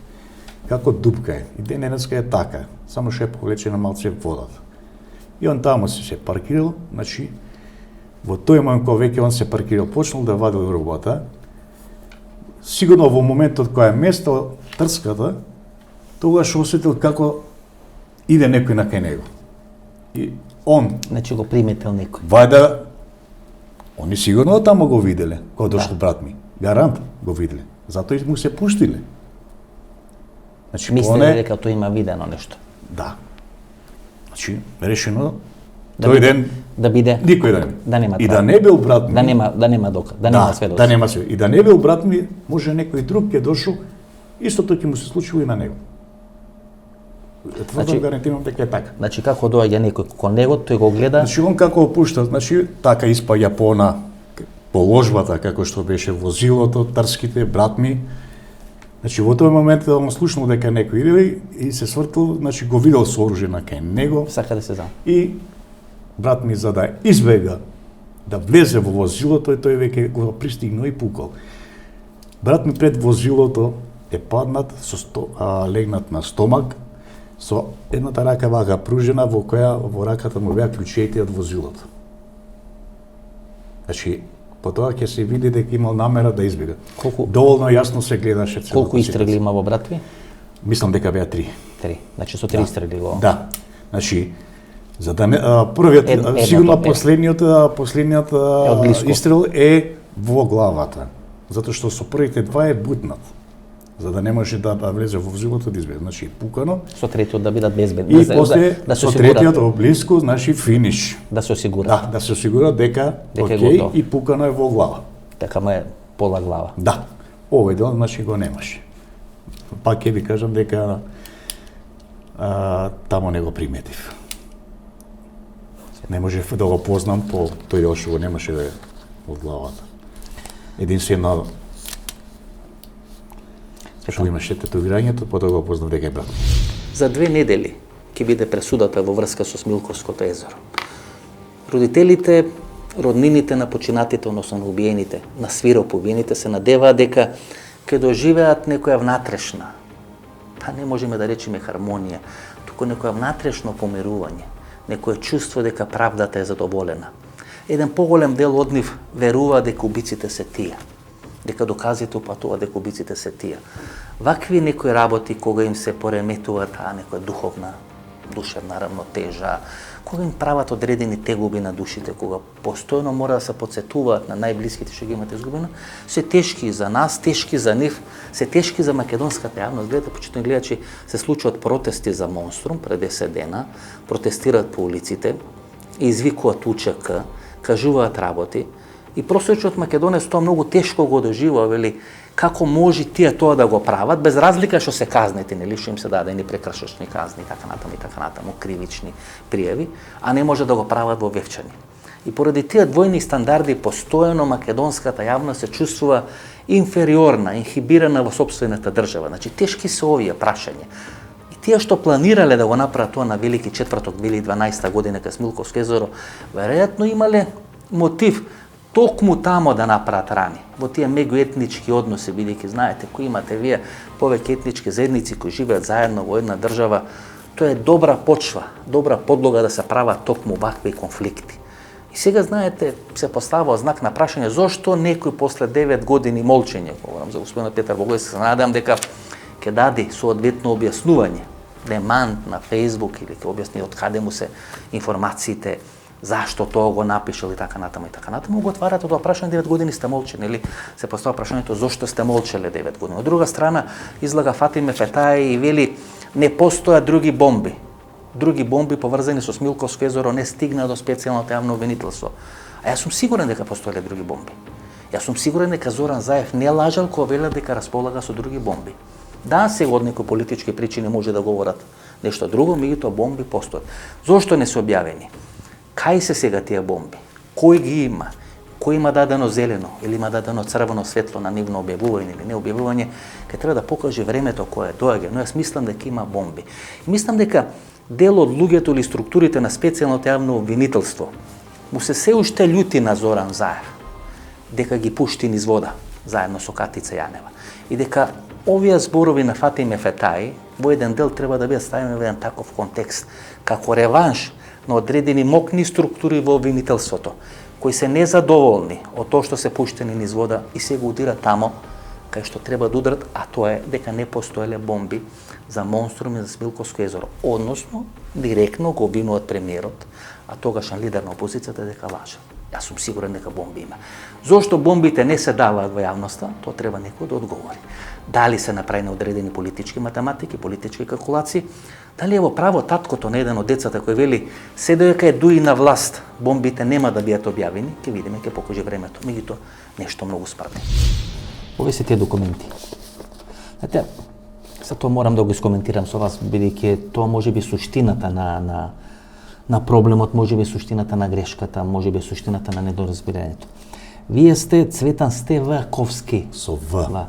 Како дупка е. И денеска е така, само што е повлечена малце водата. И он таму се паркирал, значи, во тој момент кога веќе он се паркирал, почнал да вади рубата, сигурно во моментот кога е местал трската, тогаш осетил како иде некој на кај него. И он, Значи го приметил некој. вајда, они сигурно таму го виделе, кога дошол брат ми. Гарант го виделе. Затоа и му се пуштиле. Значи, Мислеле дека тоа има видено нешто. Да. Значи, решено, Да тој биде- ден да биде никој да не. да нема И това. да не бил брат ми. да нема дока, да нема сведоци. Да нема сведоци. И да не бил брат ми, може некој друг ќе дошол, истото ќе му се случило и на него. Тврдо Значи- гарантирам дека е така. Значи како доаѓа некој кон него, тој го гледа. Значи, он како опушта, значи, така испаѓа по она положбата, како што беше возилото, трските, брат ми. Значи, во тој момент он слушнал дека некој иде и се свртил, значи, го видел со оружје на кај него Сака да се знае. и брат ми за да избега да влезе во возилото, и тој веќе го пристигнал и пукал. Брат ми пред возилото е паднат, легнат на стомак, со едната рака вака пружена во која во раката му беа клучеите од возилото. Значи, потоа ќе се види дека имал намера да избега. Доволно јасно се гледаше целата. Колку истрагли има во Братви? Мислам дека беа 3. 3. Значи со 3 истрагли во. Да. Значи, за да не првиот сигурно последниот истрел е во главата, затоа што со првите два е бутнат, за да не може да влезе во возилото да избега. Значи пукано. Со третиот да бидат безбедни. И после со третиот облиску, значи финиш. Да се осигура. Да, да се осигура дека окей и пукано е во глава. Така му е пола глава. Да. Овој дел значи го немаше. Пак ќе ви кажам дека таму не го приметив. Не можев да го познам по тој дел што го немаше да е од главата. Единствено што имаше тетовирањето, потоа го познав дека е брат. За 2 недели ќе биде пресудата во врска со Смилковското езеро. Родителите, роднините на починатите, односно на убиените, на свироп убиените, се надеваат дека ќе доживеат некоја внатрешна, па не можеме да речеме хармонија, туку некоја внатрешно помирување, некое чувство дека правдата е задоволена. Еден поголем дел од нив верува дека убиците се тие, дека доказите упатува дека убиците се тие. Вакви некои работи, кога им се пореметува таа некоја духовна, душевна равнотежа, кога им прават одредени тегуби на душите, кога постојано мора да се потсетуваат на најблиските што ги имат изгубено, се тешки за нас, тешки за нив, се тешки за македонската јавност. Гледате, почитувани гледачи, се случуваат протести за Монструм пред 10 дена, протестираат по улиците, извикуваат УЧК, кажуваат работи, и просечот македонец тоа многу тешко го доживува, вели, како може тие тоа да го прават, без разлика што се казнети, нели, што им се дадени прекршочни казни, така натаму, кривични пријави, а не може да го прават во Вевчани. И поради тие двојни стандарди, постојано македонската јавност се чувствува инфериорна, инхибирана во сопствената држава. Значи, тешки се овие прашања. И тие што планирале да го направат тоа на Велики четврток 2012 година кај Смилковско езеро, веројатно имале мотив токму тамо да направат рани, во тие меѓуетнички односи, бидејќи знаете, кои имате вие повеќе етнички заедници кои живеат заедно во една држава, тоа е добра почва, добра подлога да се прават токму вакви конфликти. И сега, знаете, се поставува знак на прашање зошто некој после 9 години молчење, говорам за господинот Петар Богојевски, се надевам дека ќе даде соодветно објаснување, демант на Facebook или ќе објасни од каде му се информациите, зашто тоа го напишал и така натаму, го отварате тоа прашање 9 години сте молчени, или се поставува прашањето зошто сте молчеле 9 години. Од друга страна, излага Фатиме Фетаи и вели не постојат други бомби. Други бомби поврзани со Смилковско езеро не стигна до специјалното јавно обвинителство. А јас сум сигурен дека постоеле други бомби. Јас сум сигурен дека Зоран Заев не лажал кога велел дека располага со други бомби. Да, сега од некои политички причини може да говорат нешто друго, меѓутоа бомби постојат. Зошто не се објавени? Кај се сега тие бомби? Кој ги има? Кој има дадено зелено или има дадено црвено светло на нивно објавување или не објавување, ќе треба да покаже времето кое доаѓа, но јас мислам дека има бомби. И мислам дека дел од луѓето или структурите на специјалното јавно обвинителство му се уште љути на Зоран Заев, дека ги пушти низ вода, заедно со Катица Јанева. И дека овие зборови на Фатиме Фетаи во еден дел треба да бидат ставени во еден таков контекст, како реванш на одредени мокни структури во обвинителството, кои се незадоволни од тоа што се пуштени низ вода и се го удира тамо кај што треба да удрат, а тоа е дека не постоеле бомби за Монструм и за Смилковско езеро. Односно, директно го обвинуваат премиерот, а тогашен лидер на опозицијата дека лаже. Јас сум сигурен дека бомби има. Зошто бомбите не се даваат во јавноста, тоа треба некој да одговори. Дали се направени одредени политички математики, политички калкулации, дали е во право таткото на еден од децата кој вели се додека е дуи на власт, бомбите нема да бидат објавени, ќе видиме, ќе покаже времето. Меѓутоа, нешто многу спрни. Овие се тие документи. Знаете, за тоа морам да го искоментирам со вас, бидејќи тоа може би суштината на проблемот, може би суштината на грешката, може би суштината на недоразбирањето. Вие сте Цветан Стеваковски. Со В.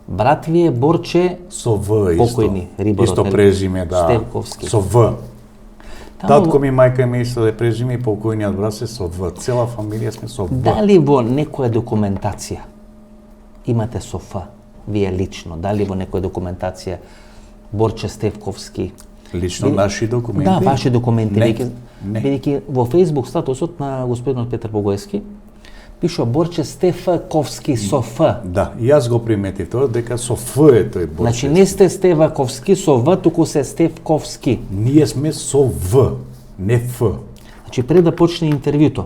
Брат ви е Борче со В исто. Покојни, риборот, исто презиме, да. Стевковски. Со В. Татко ми, мајка ми исто да презиме и покојниот брат се со В. Цела фамилија сме со В. Дали во некоја документација имате со Ф, вие лично? Дали во некоја документација Борче Стевковски Лично наши документи? Да, ваши документи. Не. Бидејќи во Facebook статусот на господинот Петар Богоевски пишува Борче Стефаковски со Ф. Да, и јас го приметив тоа дека со Ф е тој Борче. Значи не сте Стефаковски со В, туку се Стефковски. Ние сме со В, не Ф. Значи пред да почне интервјуто,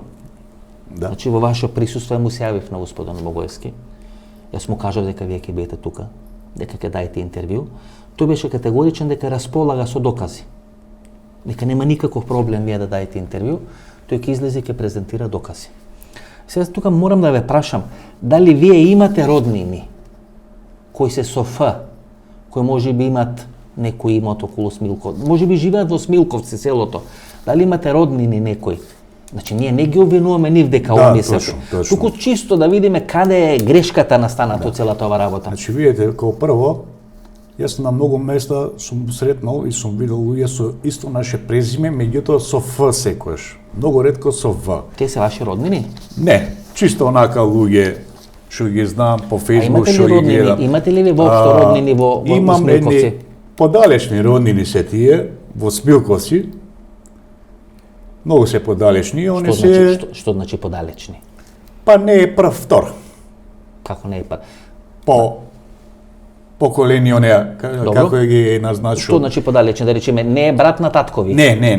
Да. значи во ваше присуство му се јавив на господин Богоевски. Јас му кажав дека вие ќе бидете тука, дека ќе дајте интервју. Тој беше категоричен дека располага со докази. Дека нема никаков проблем вие да дајте интервју, тој ќе излезе и ќе презентира докази. Сега тука морам да ве прашам, дали вие имате роднини кои се со Ф, кои може би имат некој имот околу Смилковци, може би живеат во Смилковци селото, дали имате роднини некои? Значи ние не ги обвинуваме нив дека оние се. Точно. Туку чисто да видиме каде е грешката настаната од целата оваа работа. Значи видите, како прво, јас на многу места сум сретнал и сум видел луѓе со исто наше презиме, меѓутоа со Ф секојаш. Многу ретко со В. Тие се ваши роднини? Не, чисто онака луѓе што ги знам по А Facebook, имате ли што ги роднини? гледам. Имате ли ви воопшто роднини во Имам Смилковци? едни подалечни роднини се тие во Смилковци. Многу се подалечни, они Што се значи што значи подалечни? па не е прв втор. Како не е па? По поколени онеа како ги назначил. Што значи подалечни, да речеме, не е брат на таткови? Не.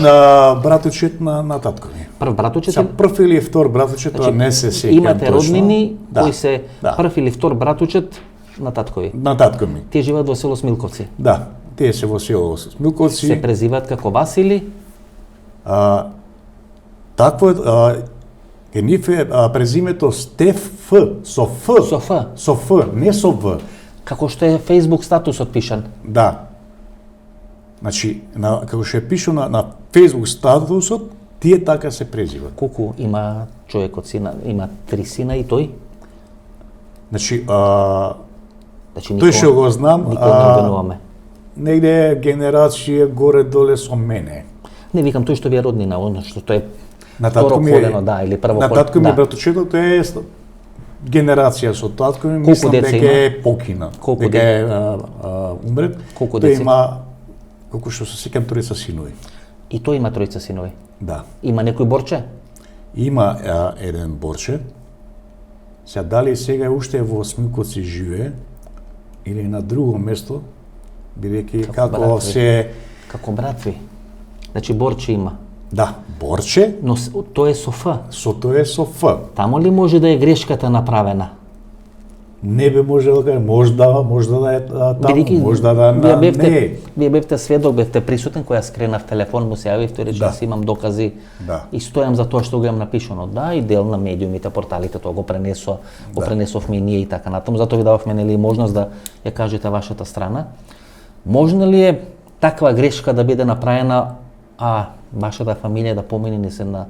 На братучет на таткови. Прв братучет? Са прв или втор братучет, тоа не се сеќам. Имате точно. роднини Да, кои се да. прв или втор братучет на таткови? На таткови. Тие живеат во село Смилковци. Да, тие се во село Смилковци. Се презиваат како Васили? Такво е нив е презимето Стеф со Ф. Со Ф. Со Ф, не со В. Како што е Facebook статусот пишан. Да. Значи, како што е пишано на Facebook статусот, тие така се презиват. Колку има човекот сина? Има 3 сина и тој? Значи, Значи тој што го знам, никој не обвинуваме. негде генерација горе-доле со мене. Не викам тој што ви е роднина, оно што тој е На татко второ ми колено, да, или прво на колено. татко ми Да. братучетот е генерација со татко ми, Колку мислам деца дека има? е покина. Колку дека е умрет. Колку Тој деца? има, колку што се сеќам, тројца синови. И тој има тројца синови. Да. Има некој борче? Има еден борче. Сега дали сега уште во Смилковци живее или на друго место, бидејќи како брат ви. се Како брат ви. Значи борче има. да, борче, Но тој е со Ф. со тоа е со Ф. Тамо ли може да е грешката направена? Не би можел да може да е таму, Бидејќи може да не е. Вие бевте сведок, бевте присутен кој ја скренав телефон, му се јавив, тој рече Да. јас имам докази Да. и стојам за тоа што го имам напишано. Да, и дел на медиумите, порталите, тоа го пренесовме и ние и така натаму, затоа ви дававме нели можност да ја кажете вашата страна. Можно ли е таква грешка да биде направена, а вашата фамилија да помине се на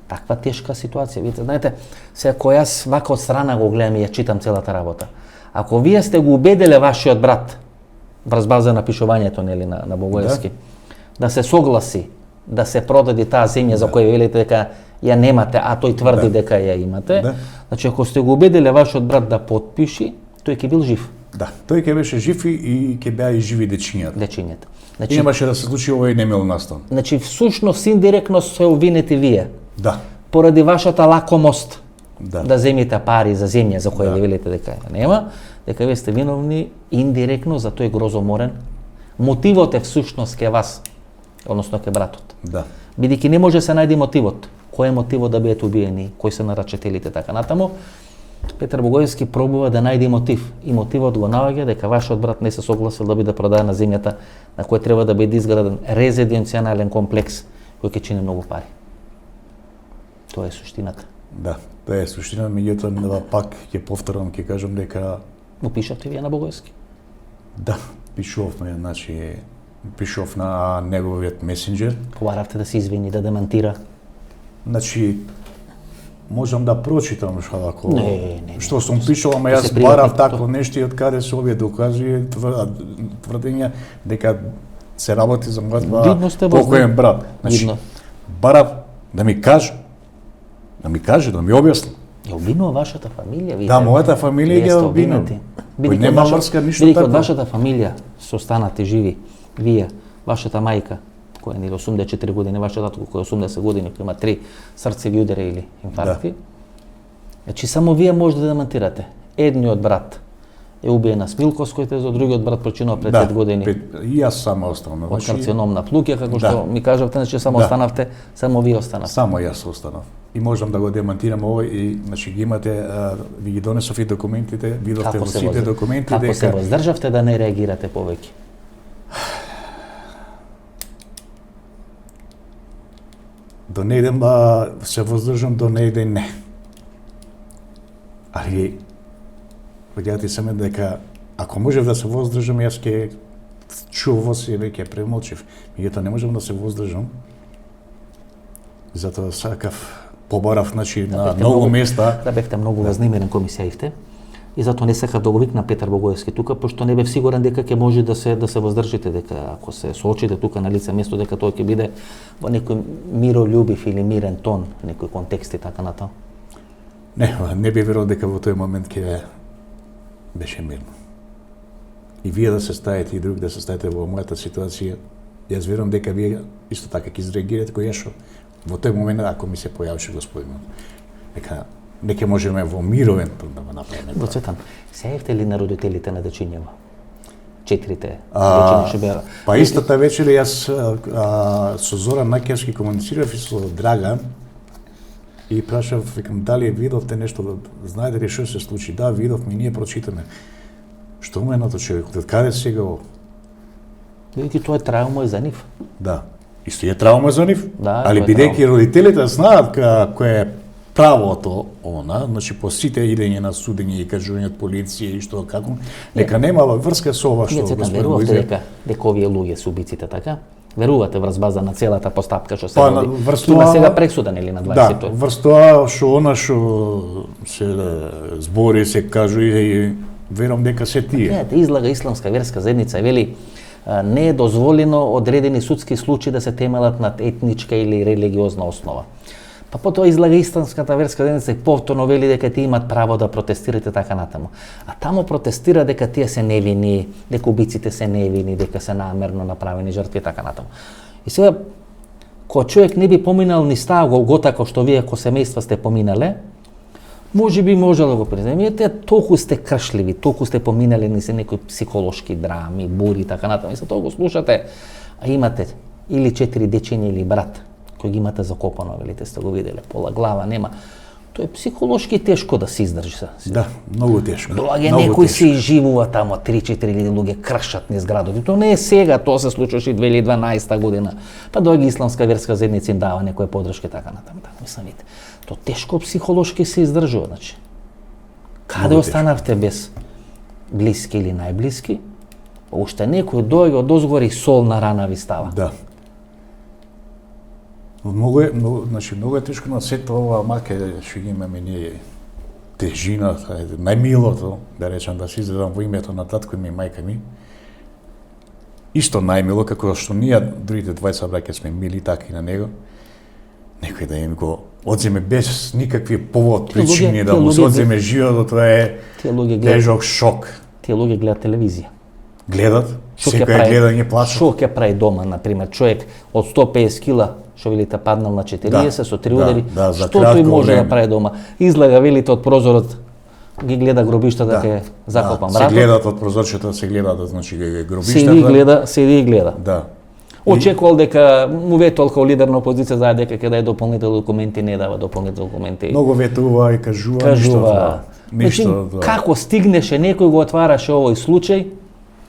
таква тешка ситуација? Видите, знаете, сега кој јас вака од страна го гледам и ја читам целата работа. Ако вие сте го убеделе вашиот брат врз база на пишувањето нели на Богоевски, да се согласи да се продаде таа земја за која велите дека ја немате, а тој тврди дека ја имате, значи ако сте го убеделе вашиот брат да потпиши, тој ќе бил жив. Да, тој ќе беше жив и ќе беа и живи дечињата. Дечињата. И Значи, немаше да се случи овој немил настан. значи всушност индиректно се обвинете вие. Да. Поради вашата лакомост Да. да земите пари за земја за која Да. велите дека ја нема, дека вие сте виновни индиректно за тој грозоморен. Мотивот е всушност ке вас, односно ке братот. Да. Бидејќи не може да се најде мотивот. Кој е мотивот да бидете убиени, кои се нарачителите така натаму. Петар Богоевски пробува да најде мотив и мотивот го наоѓа дека вашиот брат не се согласил да биде продадена земјата на која треба да биде изграден резиденцијален комплекс кој ќе чини многу пари. Тоа е суштината. Да, тоа е суштина, меѓутоа пак ќе повторам, ќе кажам дека Му пишавте вие на Богоевски? да, пишувавме, значи пишував на неговиот месенџер. Побаравте да се извини, да демантира. Значи можам да прочитам што ако Не. што сум пишал, ама Да јас се приватно барав тоа. такво нешто и од каде се овие докази тврдења дека се работи за Видно сте во покоен брат. Значи Видно. барав да ми каже, да ми објасни. Ја обвинува вашата фамилија, вие. Да, мојата фамилија Вие ја сте обвинува. обвинети. Кој нема врска, ништо Бидејќи од такво. вашата фамилија се останате живи, вие, вашата мајка, која е 84 години, вашата татко кој е 80 години, кој има 3 срцеви удара или инфаркти. Значи само вие можете да демантирате. Едниот брат е убиен на Смилковској теза, другиот брат починува пред 5 години. И јас само останав. Од карцином на плуќа, како што ми кажавте, значи само останавте, само вие останавте. Само јас останав. И можам да го демантирам овој и значи ги имате, ви ги донесов и документите, видовте во сите документи дека... Како се воздржавте да не реагирате повеќе? До неден се воздржам, до неден не. Али, видјате саме дека ако можев да се воздржам, јас ќе чув во себе, ќе премолчев. Меѓутоа не можам да се воздржам. Затоа сакав, побарав, значи, на многу места. Да бевте многу вознемирен кој ми се јавте. И затоа не сакав да го викна Петар Богоевски тука, пошто не бев сигурен дека ќе може да се воздржите, дека ако се соочите тука на лице место, дека тоа ќе биде во некој миролюбив или мирен тон, некој контекст и така натаму. Не би верувал дека во тој момент ќе беше мирно. И вие да се стаете и друг да се стаете во мојата ситуација, јас верувам дека вие исто така ќе изреагирате кој јашо во тој момент ако ми се појавише господинот. Дека не ќе можеме во мировен тон да го направиме. Доцветан, се јавте ли на родителите на дечињева? 4 дечиња ше беа. Па истата вечер јас со Зоран Накевски комуницирав и со Драган и прашав, викам, дали видовте нешто, знаете ли што се случи? Да, видовме, ние прочитаме. Што му е на тој човек? Од каде сега ово? Бидејќи тоа е травма и за нив. Да. Исто е травма за нив, да, али бидејќи родителите знаат кој е правото, значи по сите идење на судење и кажување од полиција и што како, дека немала врска со ова што господин Луизе. Дека овие луѓе се убиците, така? Верувате врз база на целата постапка што се води? Има сега пресуден или на 20-тој? Да, врз тоа што се збори, се кажува и верувам дека се тие. Гледате, излага исламска верска заедница, вели не е дозволено одредени судски случаи да се темелат над етничка или религиозна основа. Па потоа излага исламската верска заедница и повторно вели дека тие имаат право да протестирате така натаму. А таму протестира дека тие се невини, дека убиците се невини, дека се намерно направени жртви така натаму. И сега, кога човек не би поминал ни стаа Голгота кој што вие ко семејства сте поминале, може би можело да го преземете, толку сте кршливи, толку сте поминали низ некои психолошки драми, бури и така натаму. И се тоа го слушате, а имате или 4 дечиња или брат кој ги имате закопано, велите сте го виделе, пола глава нема. Тоа е психолошки тешко да се издржи се. Да, многу тешко. Доаѓа некој се живува тамо 3-4 луѓе кршат низ градот. И тоа не е сега, тоа се случуваше 2012 година. Па доаѓа исламска верска заедница им дава некоја поддршка така натаму. Мислам, тоа тешко психолошки се издржува, значи. Каде останавте без блиски или најблиски? Уште некој доаѓа одозгоре и сол на рана ви става. Да. Многу е тешко на сето ова маке што ги имаме ние тежина, најмилото, да речам, да се изредам во името на татко ми и мајка ми. Исто најмило, како што ние, другите двајца браќа сме мили, така и на него. Некој да им го одземе без никакви повод, причини, да му се одземе животот, тоа е тежок шок. Тие луѓе гледат телевизија. Гледат, секој гледа и не плача. Што ќе прави дома, например, човек од 150 кила, што велите паднал на 40 со 3 удари, што тој може да прави дома? Излага, велите, од прозорот, ги гледа гробиштата дека е закопан братот. Се гледат од прозорчето, се гледаат, значи гробиштата. Седи и гледа. Да. Очекувал дека му ветувал као лидер на опозиција знае дека ќе даде дополнителни документи, не дава дополнителни документи. Многу ветува и кажува. Ништо. Како стигнеше некој го отвараше овој случај,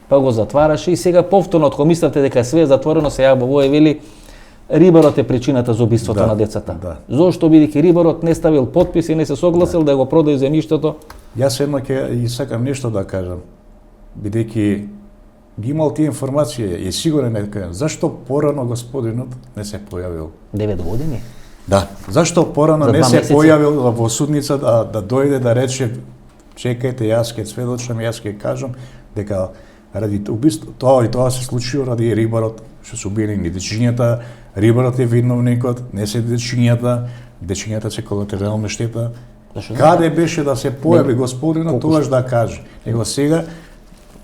па го затвараше и сега повторно кога мислите дека све е затворено, се јава во вели рибарот е причината за убиството на децата. Да. Зошто бидејќи рибарот не ставил потпис и не се согласил да го продаде земјиштето? Јас едно ќе и сакам нешто да кажам. Бидејќи ги имал тие информации и сигурен е дека зашто порано господинот не се појавил? 9 години? Да. Зашто порано не се појавил во судница да дојде да рече чекајте, јас ќе сведочам, јас ќе кажам дека ради убиство тоа и тоа се случило ради рибарот што се убиени дечињата, рибарот е виновникот, не се дечињата се колатерална штета. Каде беше да се појави господинот тогаш да каже? Него сега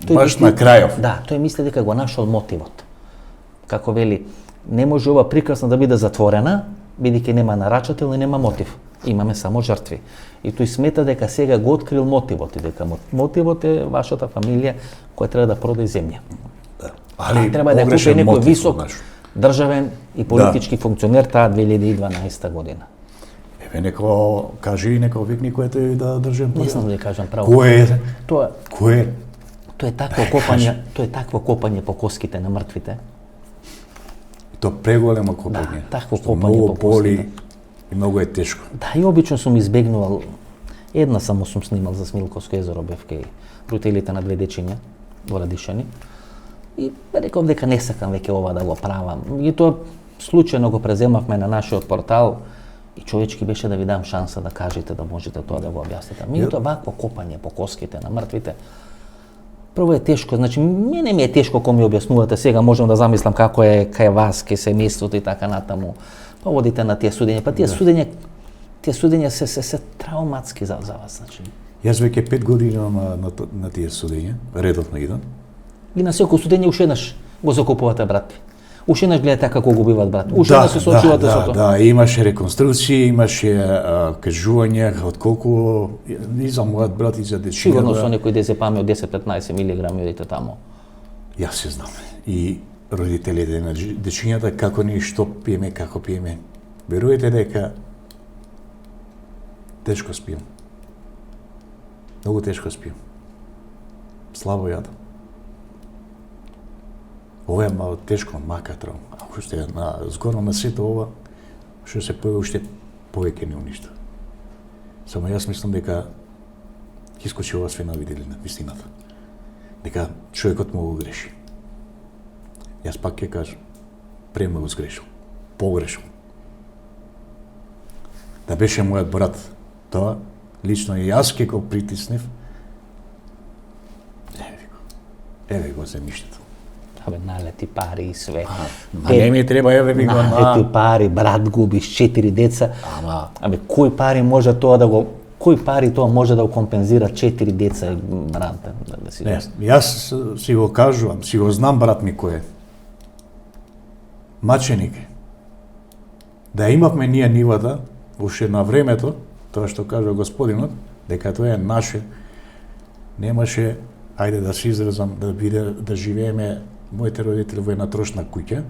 баш на крајов. Да, тој мисли дека го нашол мотивот. како вели, не може ова прикрасна да биде затворена, бидејќи нема нарачател и нема мотив. Имаме само жртви. И тој смета дека сега го открил мотивот и дека мотивот е вашата фамилија која треба да продаде земја. Да. Треба да купи некој висок државен и политички функционер таа 2012 година. Еве неко кажи неко викни кој тој да држем. Не знам да кажам право. Кој е? Тоа е такво копање по коските на мртвите. То преголемо копање. Да, такво копање по коските. И многу е тешко. Да, и обично сум избегнувал. Една само сум снимал за Смилковско езеро, бев кај родителите на две дечиња во Радишани. И реков дека не сакам веќе ова да го правам. И тоа случајно го преземавме на нашиот портал и човечки беше да ви дам шанса да кажете да можете тоа да го објасните. Меѓутоа вакво копање по коските на мртвите прво е тешко, значи мене ми е тешко кога ми објаснувате, сега можам да замислам како е кај вас, кај семејството и така натаму. Па одите на тие судења, па тие судења се трауматски за вас, значи. Јас веќе 5 години на тие судења, редовно идам. И на секој судење уште еднаш го закупувате брат. Уште еднаш гледате како го убиваат брат. Уште еднаш се соочувате со тоа. Да, имаше реконструкции, имаше кажување од колку и за мојот брат и за дечињата. Сигурно со некој дезепами од 10-15 милиграми одите тамо. Јас се знам. И родителите на дечињата како ни што пиеме, како пиеме. Веруете дека тешко спием. Многу тешко спием. Слабо јадам. Ова е мало тешко, макатрон. Ако сте згорно на сето ова, што се појави уште повеќе не уништа. Само јас мислам дека ќе искочи ова све на виделина, вистината. Дека човекот му го греши. Јас пак ќе кажам, премногу сгрешил, погрешил. Да беше мојот брат, тоа, лично и јас ќе го притиснев, еве го земјиштето. Абе, налети пари и све. Не ми треба, еве ми го налети пари, брат губиш 4 деца. Абе, кој пари може тоа да го компензира 4 деца, брат? Не, јас си го кажувам, си го знам брат ми кој е. Маченик. Да имавме ние нивата, уште на времето, тоа што кажува господинот, дека тоа е наше, немаше, ајде да се изразам, да живееме моите родители во една трошна куќа,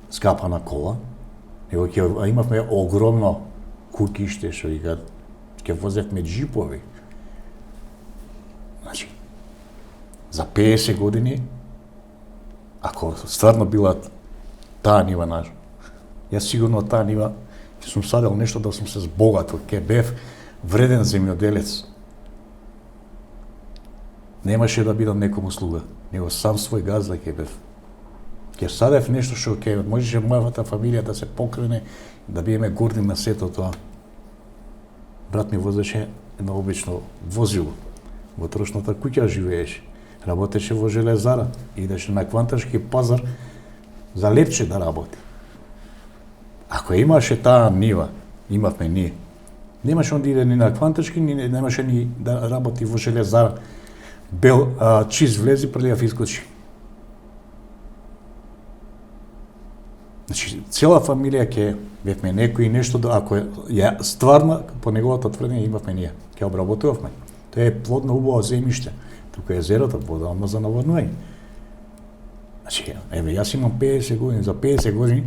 скапана кола, него имавме огромно куќиште, што ќе возевме джипови. Значи, за 50 години, ако стварно била таа нива наша, јас сигурно таа нива ќе сум садел нешто да сум се збогатил, ќе бев вреден земјоделец. Немаше да бидам некому слуга, него сам свој газда ќе бев. Ќе садев нешто што ќе можеше мојата фамилија да се покрене, да биеме горди на сето тоа. Брат ми возеше едно обично возило, во трошната куќа живееше, работеше во железара, идеше на Квантарски пазар за лепче да работи. Ако имаше таа нива, имавме ние, немаше он да иде ни на Квантарски, немаше ни да работи во железара. Бел чист влези, прелијав искочи. Значи, цела фамилија ќе бевме некои нешто, ако ја стварна, по неговата тврдење имавме ние, ќе обработувавме. Тоа е плодно убаво земјиште. Тука е езерото, подобно за наводнување. Значи, еве, јас имам 50 години, за 50 години,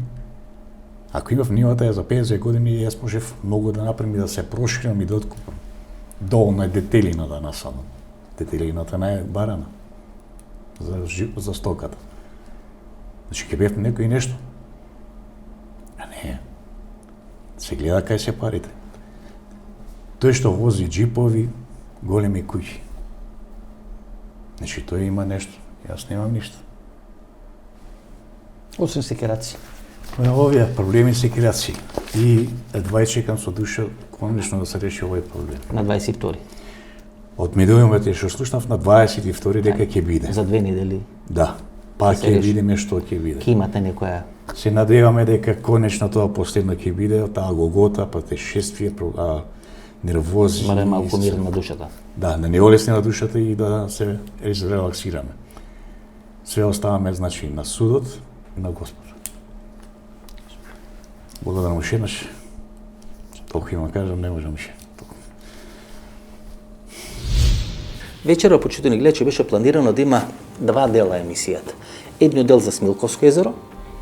ако имав нивата, за 50 години, јас можев многу да направим и да се проширам и да откупам. Доволно е детелина да насадам. Детелината не е барана за стоката. Значи, ќе бевме некој нешто. А не, се гледа кај се парите. Тој што вози джипови, големи куќи. Значи, тој има нешто, јас немам ништо. Освен секираци. Овие проблеми секираци. И едва чекам со душа конечно да се реши овој проблем. На 22. Од медиумите што слушнав на 22 дека ќе биде. За 2 недели. Да. Па ќе видиме што ќе биде. Ќе имате некоја. Се надеваме дека конечно тоа последно ќе биде, таа голгота, патешествие, нервози. Мора малку мир на душата. Да не олесни на душата и да се релаксираме. Све оставаме, значи, на судот и на Господ. Благодарам уште еднаш. Толку имам кажам, не можам уште. Вечера, почитувани гледачи, беше планирано да има два дела емисијата. Едниот дел за Смилковско езеро,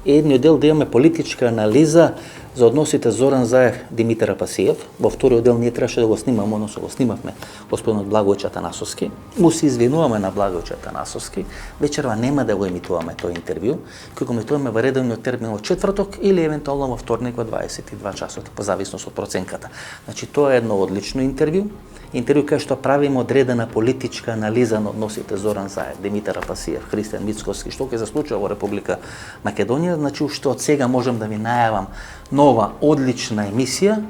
и едниот дел да имаме политичка анализа за односите Зоран Заев, Димитар Апасиев. Во вториот дел ние требаше да го снимаме, односно го снимавме господинот Благојче Атанасовски. Му се извинуваме на Благојче Атанасовски. Вечерва нема да го емитуваме тој интервју, кој го емитуваме во редовниот термин во четврток или евентуално во вторник во 22 часот, по зависност од проценката. Значи тоа е едно одлично интервју. Интервју кај што правиме одредена политичка анализа на односите Зоран Заев, Димитар Апасиев, Христијан Мицковски, што ќе се случува во Република Македонија. Значи, уште од сега можам да ви најавам нова, одлична емисија,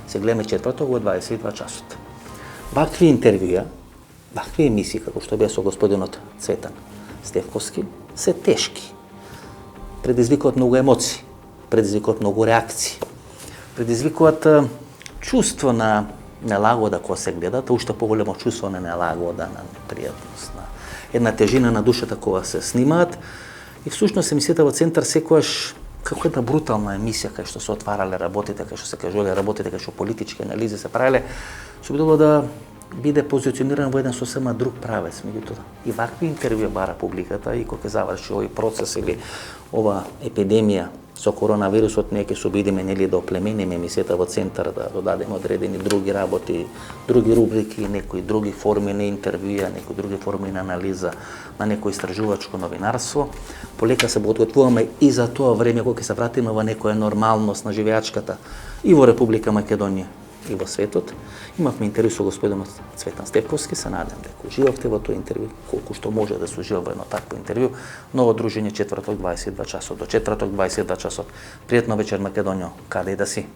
се гледаме четврток во 22 часот. Вакви интервјуа, вакви емисии, како што беа со господинот Цветан Стефковски, се тешки. Предизвикуваат многу емоции, предизвикуваат многу реакции, предизвикуваат чувство на нелагода кога се гледат, уште поголемо чувство на нелагода, на непријатност, на една тежина на душата кога се снимаат. И всушност емисијата во Центар секогаш како една брутална емисија кај што се отварале работите, кај што се кажувале работите, кај што политички анализи се правеле, се обидувало да биде позициониран во еден сосема друг правец. Меѓутоа, и вакви интервјуи бара публиката и кога ќе заврши овој процес или ова епидемија со коронавирусот, ние ќе се обидиме нели да оплемениме емисијата во Центар, да додадеме одредени други работи, други рубрики, некои други форми на интервјуа, некои други форми на анализа, на некој истражувачко новинарство. Полека се подготвуваме и за тоа време кога ќе се вратиме во некоја нормалност на живеачката и во Република Македонија и во светот. Имавме интервју со господинот Цветан Стефковски, се надам дека уживавте во тој интервју, колку што може да се ужива во едно такво интервју. Ново дружење четврток 22 часот. До четврток 22 часот. Пријатно вечер Македонијо, каде и да си.